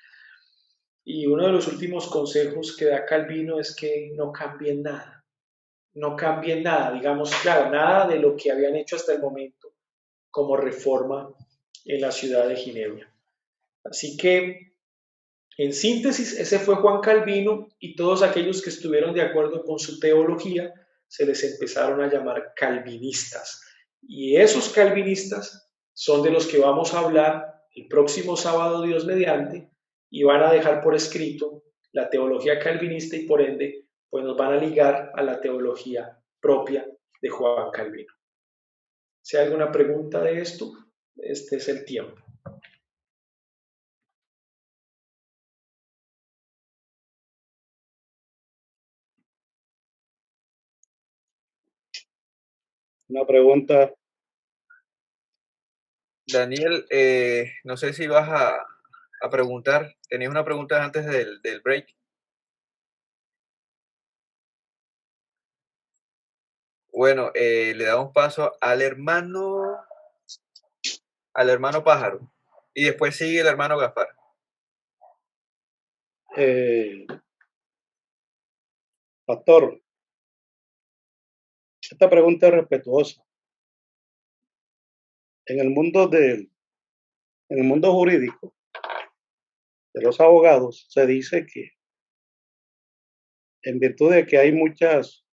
Speaker 1: y uno de los últimos consejos que da Calvino es que no cambien nada, no cambien nada, digamos, claro, nada de lo que habían hecho hasta el momento como reforma en la ciudad de Ginebra. Así que, en síntesis, ese fue Juan Calvino, y todos aquellos que estuvieron de acuerdo con su teología se les empezaron a llamar calvinistas. Y esos calvinistas son de los que vamos a hablar el próximo sábado, Dios mediante, y van a dejar por escrito la teología calvinista, y por ende, pues nos van a ligar a la teología propia de Juan Calvino. Si hay alguna pregunta de esto, este es el tiempo.
Speaker 7: Una pregunta.
Speaker 2: Daniel, no sé si vas a preguntar. ¿Tenías una pregunta antes del break? Bueno, le damos paso al hermano Pájaro. Y después sigue el hermano Gaspar.
Speaker 7: Pastor, esta pregunta es respetuosa. En el mundo jurídico de los abogados se dice que en virtud de que hay muchas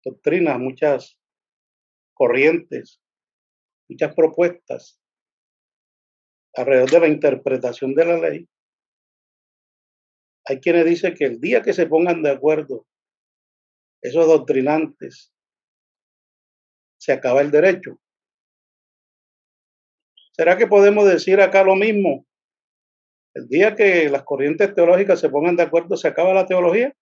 Speaker 7: doctrinas, muchas corrientes, muchas propuestas alrededor de la interpretación de la ley, hay quienes dicen que el día que se pongan de acuerdo esos doctrinantes, se acaba el derecho. ¿Será que podemos decir acá lo mismo? El día que las corrientes teológicas se pongan de acuerdo, ¿se acaba la teología?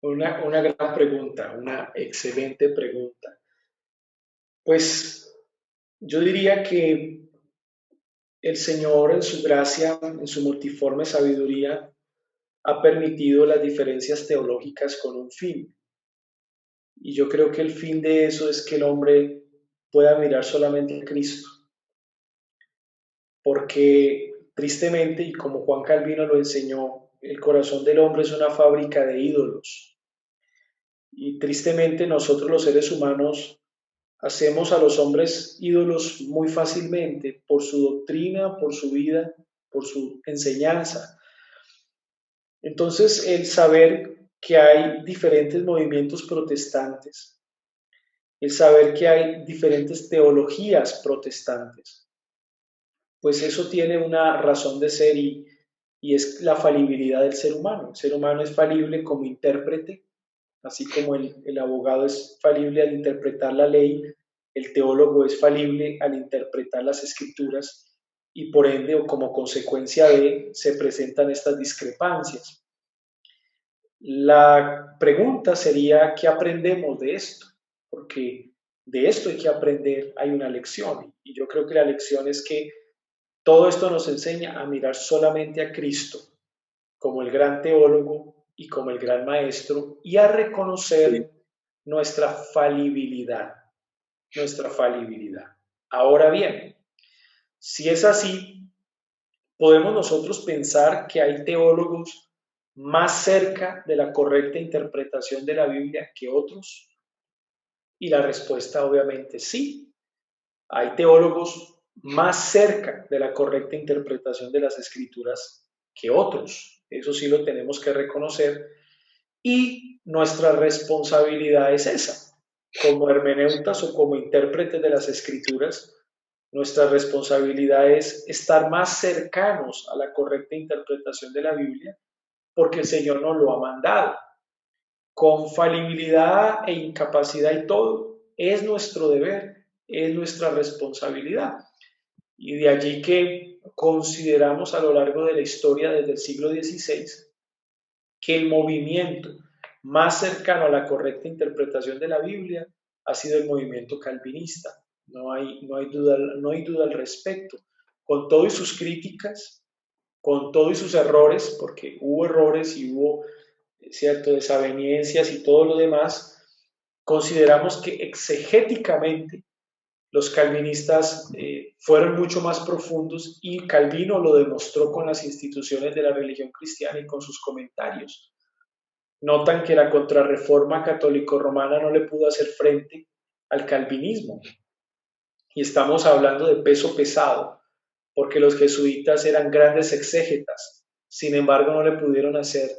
Speaker 1: Una gran pregunta, una excelente pregunta. Pues yo diría que el Señor, en su gracia, en su multiforme sabiduría, ha permitido las diferencias teológicas con un fin. Y yo creo que el fin de eso es que el hombre pueda mirar solamente a Cristo. Porque tristemente, y como Juan Calvino lo enseñó, el corazón del hombre es una fábrica de ídolos. Y tristemente nosotros los seres humanos hacemos a los hombres ídolos muy fácilmente por su doctrina, por su vida, por su enseñanza. Entonces, el saber que hay diferentes movimientos protestantes, el saber que hay diferentes teologías protestantes, pues eso tiene una razón de ser, y es la falibilidad del ser humano. El ser humano es falible como intérprete, así como el abogado es falible al interpretar la ley, el teólogo es falible al interpretar las escrituras, y por ende, o como consecuencia de, se presentan estas discrepancias. La pregunta sería, ¿qué aprendemos de esto? Porque de esto hay que aprender, hay una lección, y yo creo que la lección es que todo esto nos enseña a mirar solamente a Cristo como el gran teólogo y como el gran maestro, y a reconocer nuestra falibilidad, nuestra falibilidad. Ahora bien, si es así, podemos nosotros pensar que hay teólogos más cerca de la correcta interpretación de la Biblia que otros, y la respuesta obviamente sí. Hay teólogos más cerca de la correcta interpretación de las Escrituras que otros. Eso sí lo tenemos que reconocer, y nuestra responsabilidad es esa. Como hermeneutas o como intérpretes de las Escrituras, nuestra responsabilidad es estar más cercanos a la correcta interpretación de la Biblia, porque el Señor nos lo ha mandado. Con falibilidad e incapacidad y todo, es nuestro deber, es nuestra responsabilidad. Y de allí que consideramos a lo largo de la historia desde el siglo XVI que el movimiento más cercano a la correcta interpretación de la Biblia ha sido el movimiento calvinista. No hay duda al respecto. Con todo y sus críticas, con todo y sus errores, porque hubo errores y hubo ¿cierto?, desavenencias y todo lo demás, consideramos que exegéticamente los calvinistas fueron mucho más profundos y Calvino lo demostró con las instituciones de la religión cristiana y con sus comentarios. Notan que la contrarreforma católico-romana no le pudo hacer frente al calvinismo. Y estamos hablando de peso pesado, porque los jesuitas eran grandes exégetas, sin embargo no le pudieron hacer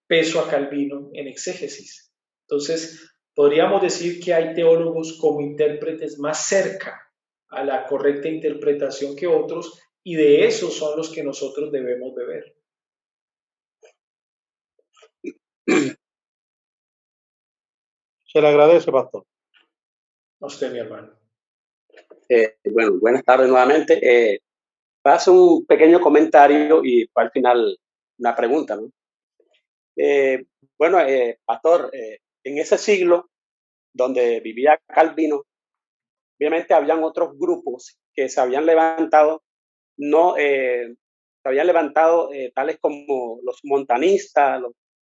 Speaker 1: peso a Calvino en exégesis. Entonces, podríamos decir que hay teólogos como intérpretes más cerca a la correcta interpretación que otros, y de esos son los que nosotros debemos beber.
Speaker 7: Se le agradece, pastor.
Speaker 1: A usted, mi hermano.
Speaker 3: Bueno, buenas tardes nuevamente. Paso un pequeño comentario y al final una pregunta, ¿no? Bueno, pastor, en ese siglo donde vivía Calvino, obviamente habían otros grupos que se habían levantado, tales como los montanistas, los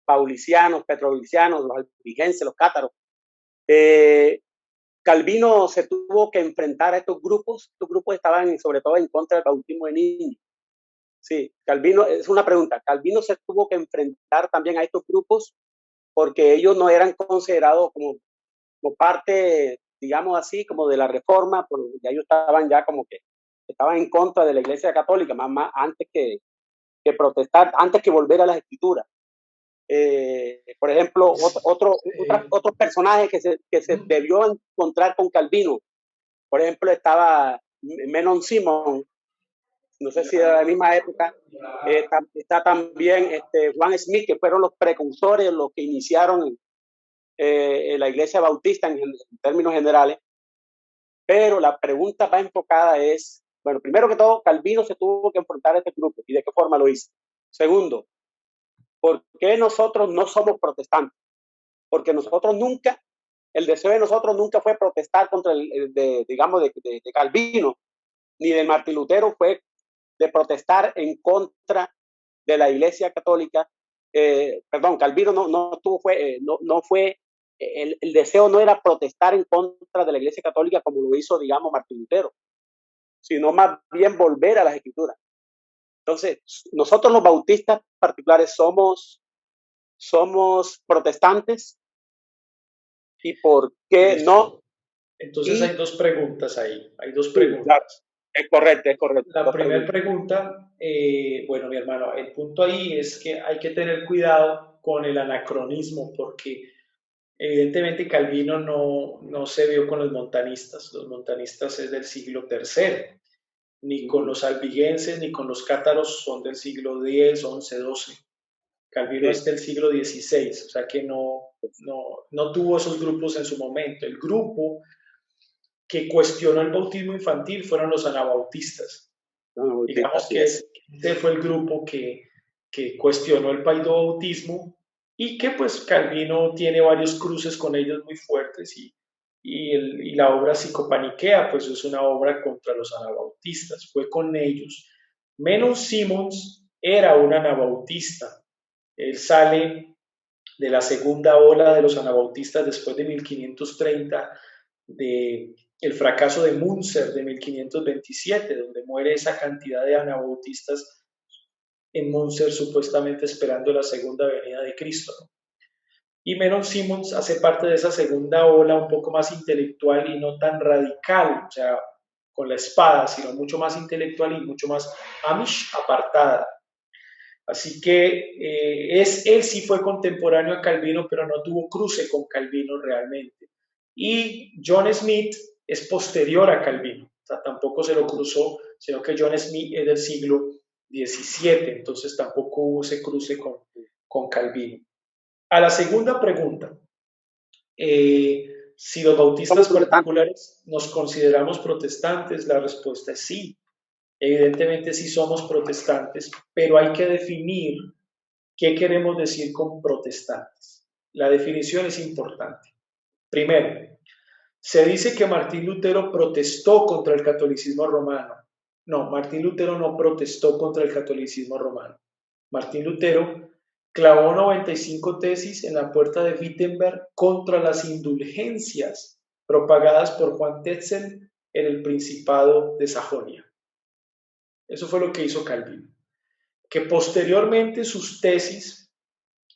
Speaker 3: paulicianos, petrolicianos, los albigenses, los cátaros. Calvino se tuvo que enfrentar a estos grupos estaban sobre todo en contra del bautismo de niños. Sí, Calvino, es una pregunta, Calvino se tuvo que enfrentar también a estos grupos porque ellos no eran considerados como parte, digamos así, como de la reforma, porque ya ellos estaban ya como que estaban en contra de la Iglesia Católica, más antes que protestar, antes que volver a las Escrituras. Por ejemplo, otro personaje que se debió encontrar con Calvino, por ejemplo, estaba Menon Simon, no sé si de la misma época, está también Juan Smith, que fueron los precursores, los que iniciaron la Iglesia Bautista en términos generales. Pero la pregunta más enfocada es, bueno, primero que todo, Calvino se tuvo que enfrentar a este grupo, ¿y de qué forma lo hizo? Segundo, ¿por qué nosotros no somos protestantes? Porque nosotros nunca, el deseo de nosotros nunca fue protestar contra de Calvino, ni de Martín Lutero fue de protestar en contra de la Iglesia Católica. Calvino no fue, el deseo no era protestar en contra de la Iglesia Católica como lo hizo, digamos, Martín Lutero, sino más bien volver a las Escrituras. Entonces, nosotros los bautistas particulares somos protestantes. ¿Y por qué no?
Speaker 1: Entonces hay dos preguntas ahí, hay dos preguntas.
Speaker 3: Es correcto.
Speaker 1: La primera pregunta, bueno, mi hermano, el punto ahí es que hay que tener cuidado con el anacronismo, porque evidentemente Calvino no se vio con los montanistas es del siglo III, ni con los albigenses, ni con los cátaros son del siglo X, XI, XII. Calvino es del siglo XVI, o sea que no tuvo esos grupos en su momento. El grupo que cuestionó el bautismo infantil fueron los anabautistas. Digamos que ese fue el grupo que cuestionó el paidobautismo y que pues Calvino tiene varios cruces con ellos muy fuertes y la obra Psicopaniquea pues es una obra contra los anabautistas, fue con ellos. Menon Simons era un anabautista, él sale de la segunda ola de los anabautistas después de 1530, de el fracaso de Münzer de 1527, donde muere esa cantidad de anabautistas en Münzer supuestamente esperando la segunda venida de Cristo. Y Menon Simons hace parte de esa segunda ola un poco más intelectual y no tan radical, o sea, con la espada, sino mucho más intelectual y mucho más Amish, apartada. Así que él sí fue contemporáneo a Calvino, pero no tuvo cruce con Calvino realmente. Y John Smith es posterior a Calvino, o sea, tampoco se lo cruzó, sino que John Smith es del siglo XVII, entonces tampoco hubo ese cruce con Calvino. A la segunda pregunta, si los bautistas particulares nos consideramos protestantes, la respuesta es sí. Evidentemente sí somos protestantes, pero hay que definir qué queremos decir con protestantes. La definición es importante. Primero, se dice que Martín Lutero protestó contra el catolicismo romano. No, Martín Lutero no protestó contra el catolicismo romano. Martín Lutero clavó 95 tesis en la puerta de Wittenberg contra las indulgencias propagadas por Juan Tetzel en el Principado de Sajonia. Eso fue lo que hizo Calvino. Que posteriormente sus tesis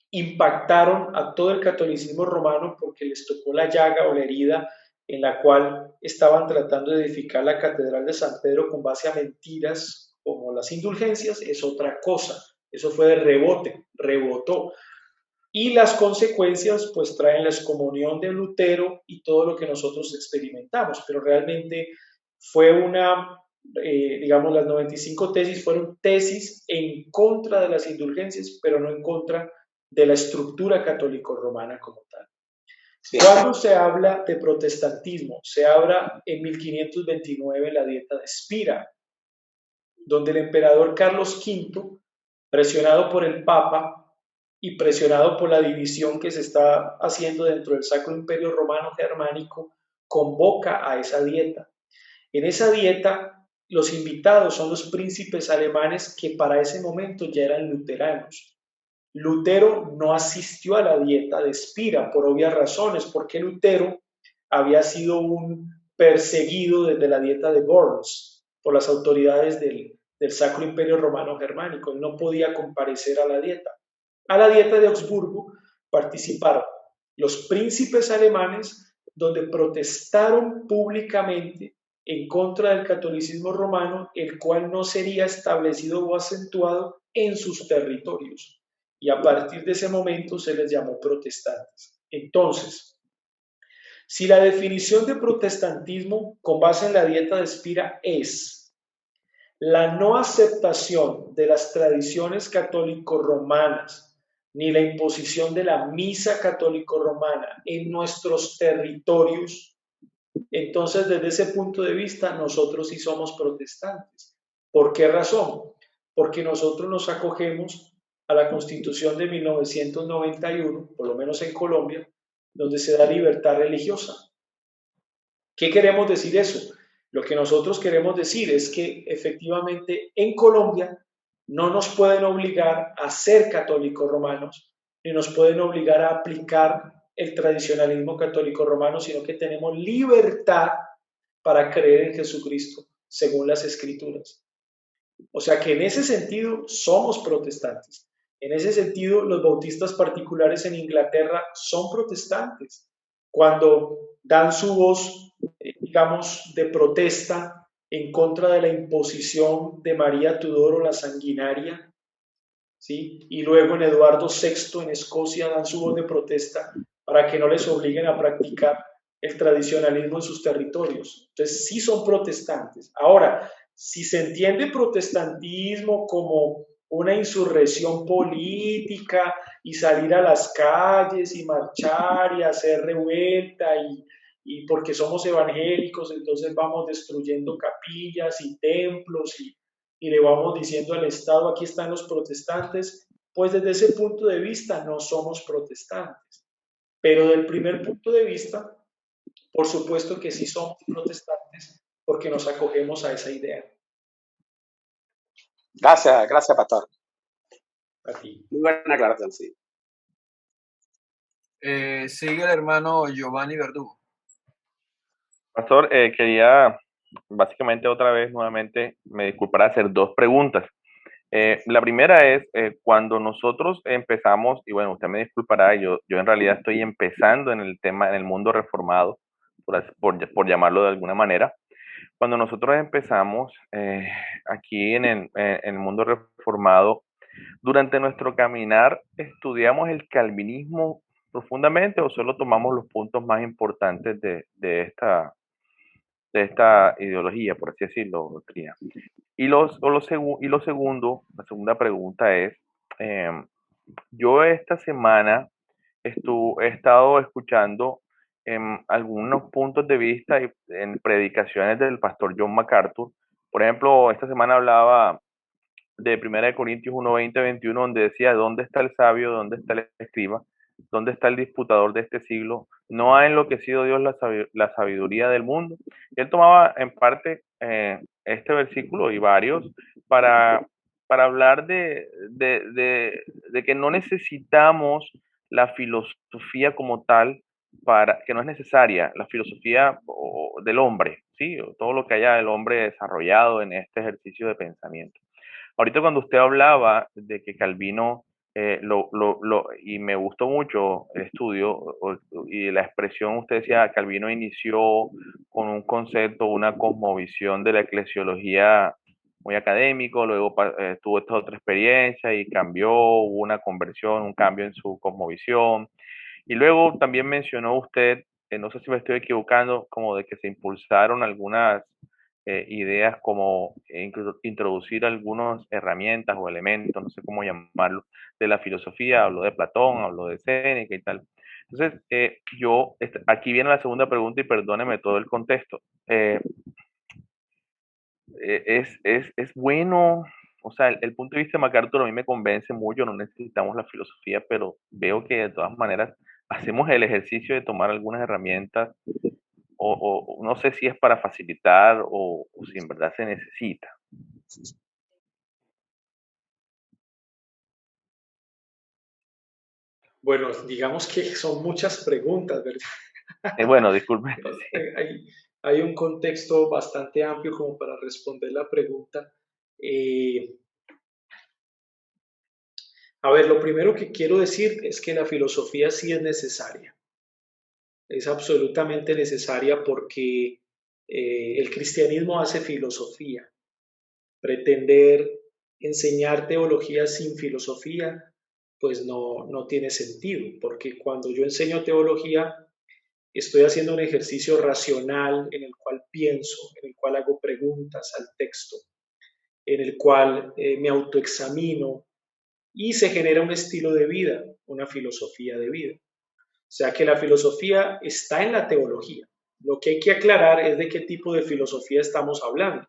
Speaker 1: impactaron a todo el catolicismo romano porque les tocó la llaga o la herida en la cual estaban tratando de edificar la Catedral de San Pedro con base a mentiras como las indulgencias, es otra cosa. Eso fue de rebote, rebotó. Y las consecuencias pues traen la excomunión de Lutero y todo lo que nosotros experimentamos, pero realmente fue digamos, las 95 tesis fueron tesis en contra de las indulgencias, pero no en contra de la estructura católico-romana como tal. Sí. Cuando se habla de protestantismo, se habla en 1529 la Dieta de Spira, donde el emperador Carlos V, presionado por el Papa y presionado por la división que se está haciendo dentro del Sacro Imperio Romano Germánico, convoca a esa dieta. En esa dieta, los invitados son los príncipes alemanes que para ese momento ya eran luteranos. Lutero no asistió a la dieta de Spira por obvias razones, porque Lutero había sido un perseguido desde la dieta de Worms por las autoridades del Sacro Imperio Romano Germánico y no podía comparecer a la dieta. A la dieta de Augsburgo participaron los príncipes alemanes, donde protestaron públicamente en contra del catolicismo romano, el cual no sería establecido o acentuado en sus territorios. Y a partir de ese momento se les llamó protestantes. Entonces, si la definición de protestantismo con base en la dieta de Spira es la no aceptación de las tradiciones católico-romanas ni la imposición de la misa católico-romana en nuestros territorios, entonces desde ese punto de vista nosotros sí somos protestantes. ¿Por qué razón? Porque nosotros nos acogemos a la Constitución de 1991, por lo menos en Colombia, donde se da libertad religiosa. ¿Qué queremos decir eso? Lo que nosotros queremos decir es que efectivamente en Colombia no nos pueden obligar a ser católicos romanos, ni nos pueden obligar a aplicar el tradicionalismo católico romano, sino que tenemos libertad para creer en Jesucristo según las Escrituras. O sea que en ese sentido somos protestantes. En ese sentido, los bautistas particulares en Inglaterra son protestantes. Cuando dan su voz, digamos, de protesta en contra de la imposición de María Tudor o la sanguinaria, ¿sí? Y luego en Eduardo VI en Escocia dan su voz de protesta para que no les obliguen a practicar el tradicionalismo en sus territorios. Entonces, sí son protestantes. Ahora, si se entiende protestantismo como una insurrección política y salir a las calles y marchar y hacer revuelta y porque somos evangélicos, entonces vamos destruyendo capillas y templos y le vamos diciendo al Estado, aquí están los protestantes, pues desde ese punto de vista no somos protestantes. Pero del primer punto de vista, por supuesto que sí somos protestantes porque nos acogemos a esa idea.
Speaker 3: Gracias, pastor.
Speaker 1: A ti.
Speaker 3: Muy buena aclaración, sí.
Speaker 2: Sigue el hermano Giovanni Verdugo.
Speaker 4: Pastor, quería básicamente otra vez nuevamente, me disculpará, hacer dos preguntas. La primera es, cuando nosotros empezamos, y bueno, usted me disculpará, yo en realidad estoy empezando en el tema, en el mundo reformado, por llamarlo de alguna manera. Cuando nosotros empezamos aquí en el mundo reformado, durante nuestro caminar, ¿estudiamos el calvinismo profundamente o solo tomamos los puntos más importantes de esta ideología, por así decirlo, doctrina? Y lo segundo, la segunda pregunta es, yo esta semana he estado escuchando algunos puntos de vista en predicaciones del pastor John MacArthur. Por ejemplo, esta semana hablaba de 1 Corintios 1, 20, 21, donde decía, ¿dónde está el sabio? ¿Dónde está el escriba? ¿Dónde está el disputador de este siglo? ¿No ha enloquecido Dios la sabiduría del mundo? Y él tomaba en parte este versículo y varios para para hablar de que no necesitamos la filosofía como tal, que no es necesaria, la filosofía del hombre, ¿sí? O todo lo que haya el hombre desarrollado en este ejercicio de pensamiento. Ahorita cuando usted hablaba de que Calvino, y me gustó mucho el estudio y la expresión, usted decía, Calvino inició con un concepto, una cosmovisión de la eclesiología muy académico, luego tuvo esta otra experiencia y cambió, hubo una conversión, un cambio en su cosmovisión. Y luego también mencionó usted, no sé si me estoy equivocando, como de que se impulsaron algunas ideas como incluso introducir algunas herramientas o elementos, no sé cómo llamarlo, de la filosofía, habló de Platón, habló de Séneca y tal. Entonces, aquí viene la segunda pregunta y perdóneme todo el contexto. Es bueno, o sea, el punto de vista de MacArthur a mí me convence mucho, no necesitamos la filosofía, pero veo que de todas maneras hacemos el ejercicio de tomar algunas herramientas, o no sé si es para facilitar o si en verdad se necesita.
Speaker 1: Bueno, digamos que son muchas preguntas, ¿verdad?
Speaker 4: Bueno, disculpe.
Speaker 1: Hay un contexto bastante amplio como para responder la pregunta. A ver, lo primero que quiero decir es que la filosofía sí es necesaria. Es absolutamente necesaria porque el cristianismo hace filosofía. Pretender enseñar teología sin filosofía, pues no tiene sentido, porque cuando yo enseño teología, estoy haciendo un ejercicio racional en el cual pienso, en el cual hago preguntas al texto, en el cual me autoexamino y se genera un estilo de vida, una filosofía de vida. O sea que la filosofía está en la teología. Lo que hay que aclarar es de qué tipo de filosofía estamos hablando.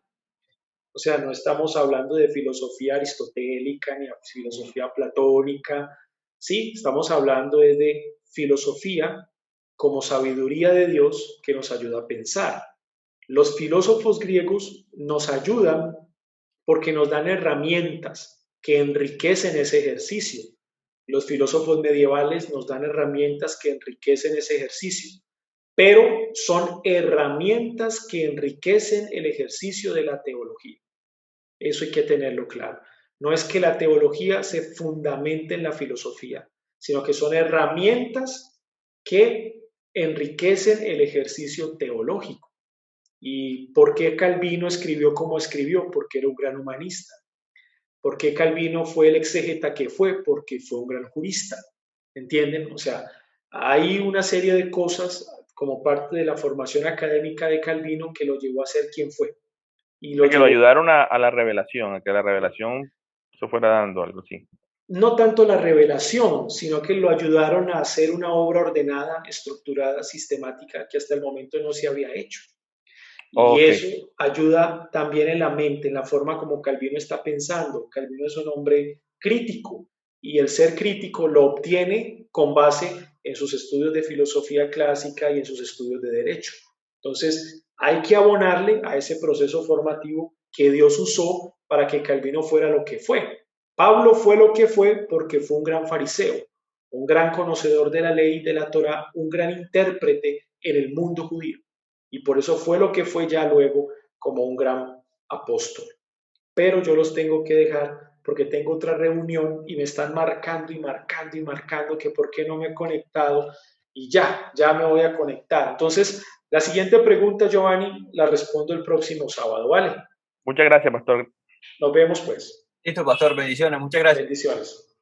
Speaker 1: O sea, no estamos hablando de filosofía aristotélica ni de filosofía platónica. Sí, estamos hablando de filosofía como sabiduría de Dios que nos ayuda a pensar. Los filósofos griegos nos ayudan porque nos dan herramientas que enriquecen ese ejercicio. Los filósofos medievales nos dan herramientas que enriquecen ese ejercicio, pero son herramientas que enriquecen el ejercicio de la teología. Eso hay que tenerlo claro. No es que la teología se fundamente en la filosofía, sino que son herramientas que enriquecen el ejercicio teológico. ¿Y por qué Calvino escribió como escribió? Porque era un gran humanista. ¿Por qué Calvino fue el exégeta que fue? Porque fue un gran jurista. ¿Entienden? O sea, hay una serie de cosas como parte de la formación académica de Calvino que lo llevó a ser quien fue. Y
Speaker 4: lo ayudaron a la revelación, a que la revelación se fuera dando, algo así.
Speaker 1: No tanto la revelación, sino que lo ayudaron a hacer una obra ordenada, estructurada, sistemática, que hasta el momento no se había hecho. Y eso ayuda también en la mente, en la forma como Calvino está pensando. Calvino es un hombre crítico y el ser crítico lo obtiene con base en sus estudios de filosofía clásica y en sus estudios de derecho. Entonces, hay que abonarle a ese proceso formativo que Dios usó para que Calvino fuera lo que fue. Pablo fue lo que fue porque fue un gran fariseo, un gran conocedor de la ley de la Torá, un gran intérprete en el mundo judío. Y por eso fue lo que fue ya luego como un gran apóstol. Pero yo los tengo que dejar porque tengo otra reunión y me están marcando y marcando y marcando que por qué no me he conectado y ya me voy a conectar. Entonces, la siguiente pregunta, Giovanni, la respondo el próximo sábado, ¿vale?
Speaker 4: Muchas gracias, pastor.
Speaker 1: Nos vemos pues.
Speaker 2: Listo, pastor, bendiciones, muchas gracias.
Speaker 1: Bendiciones.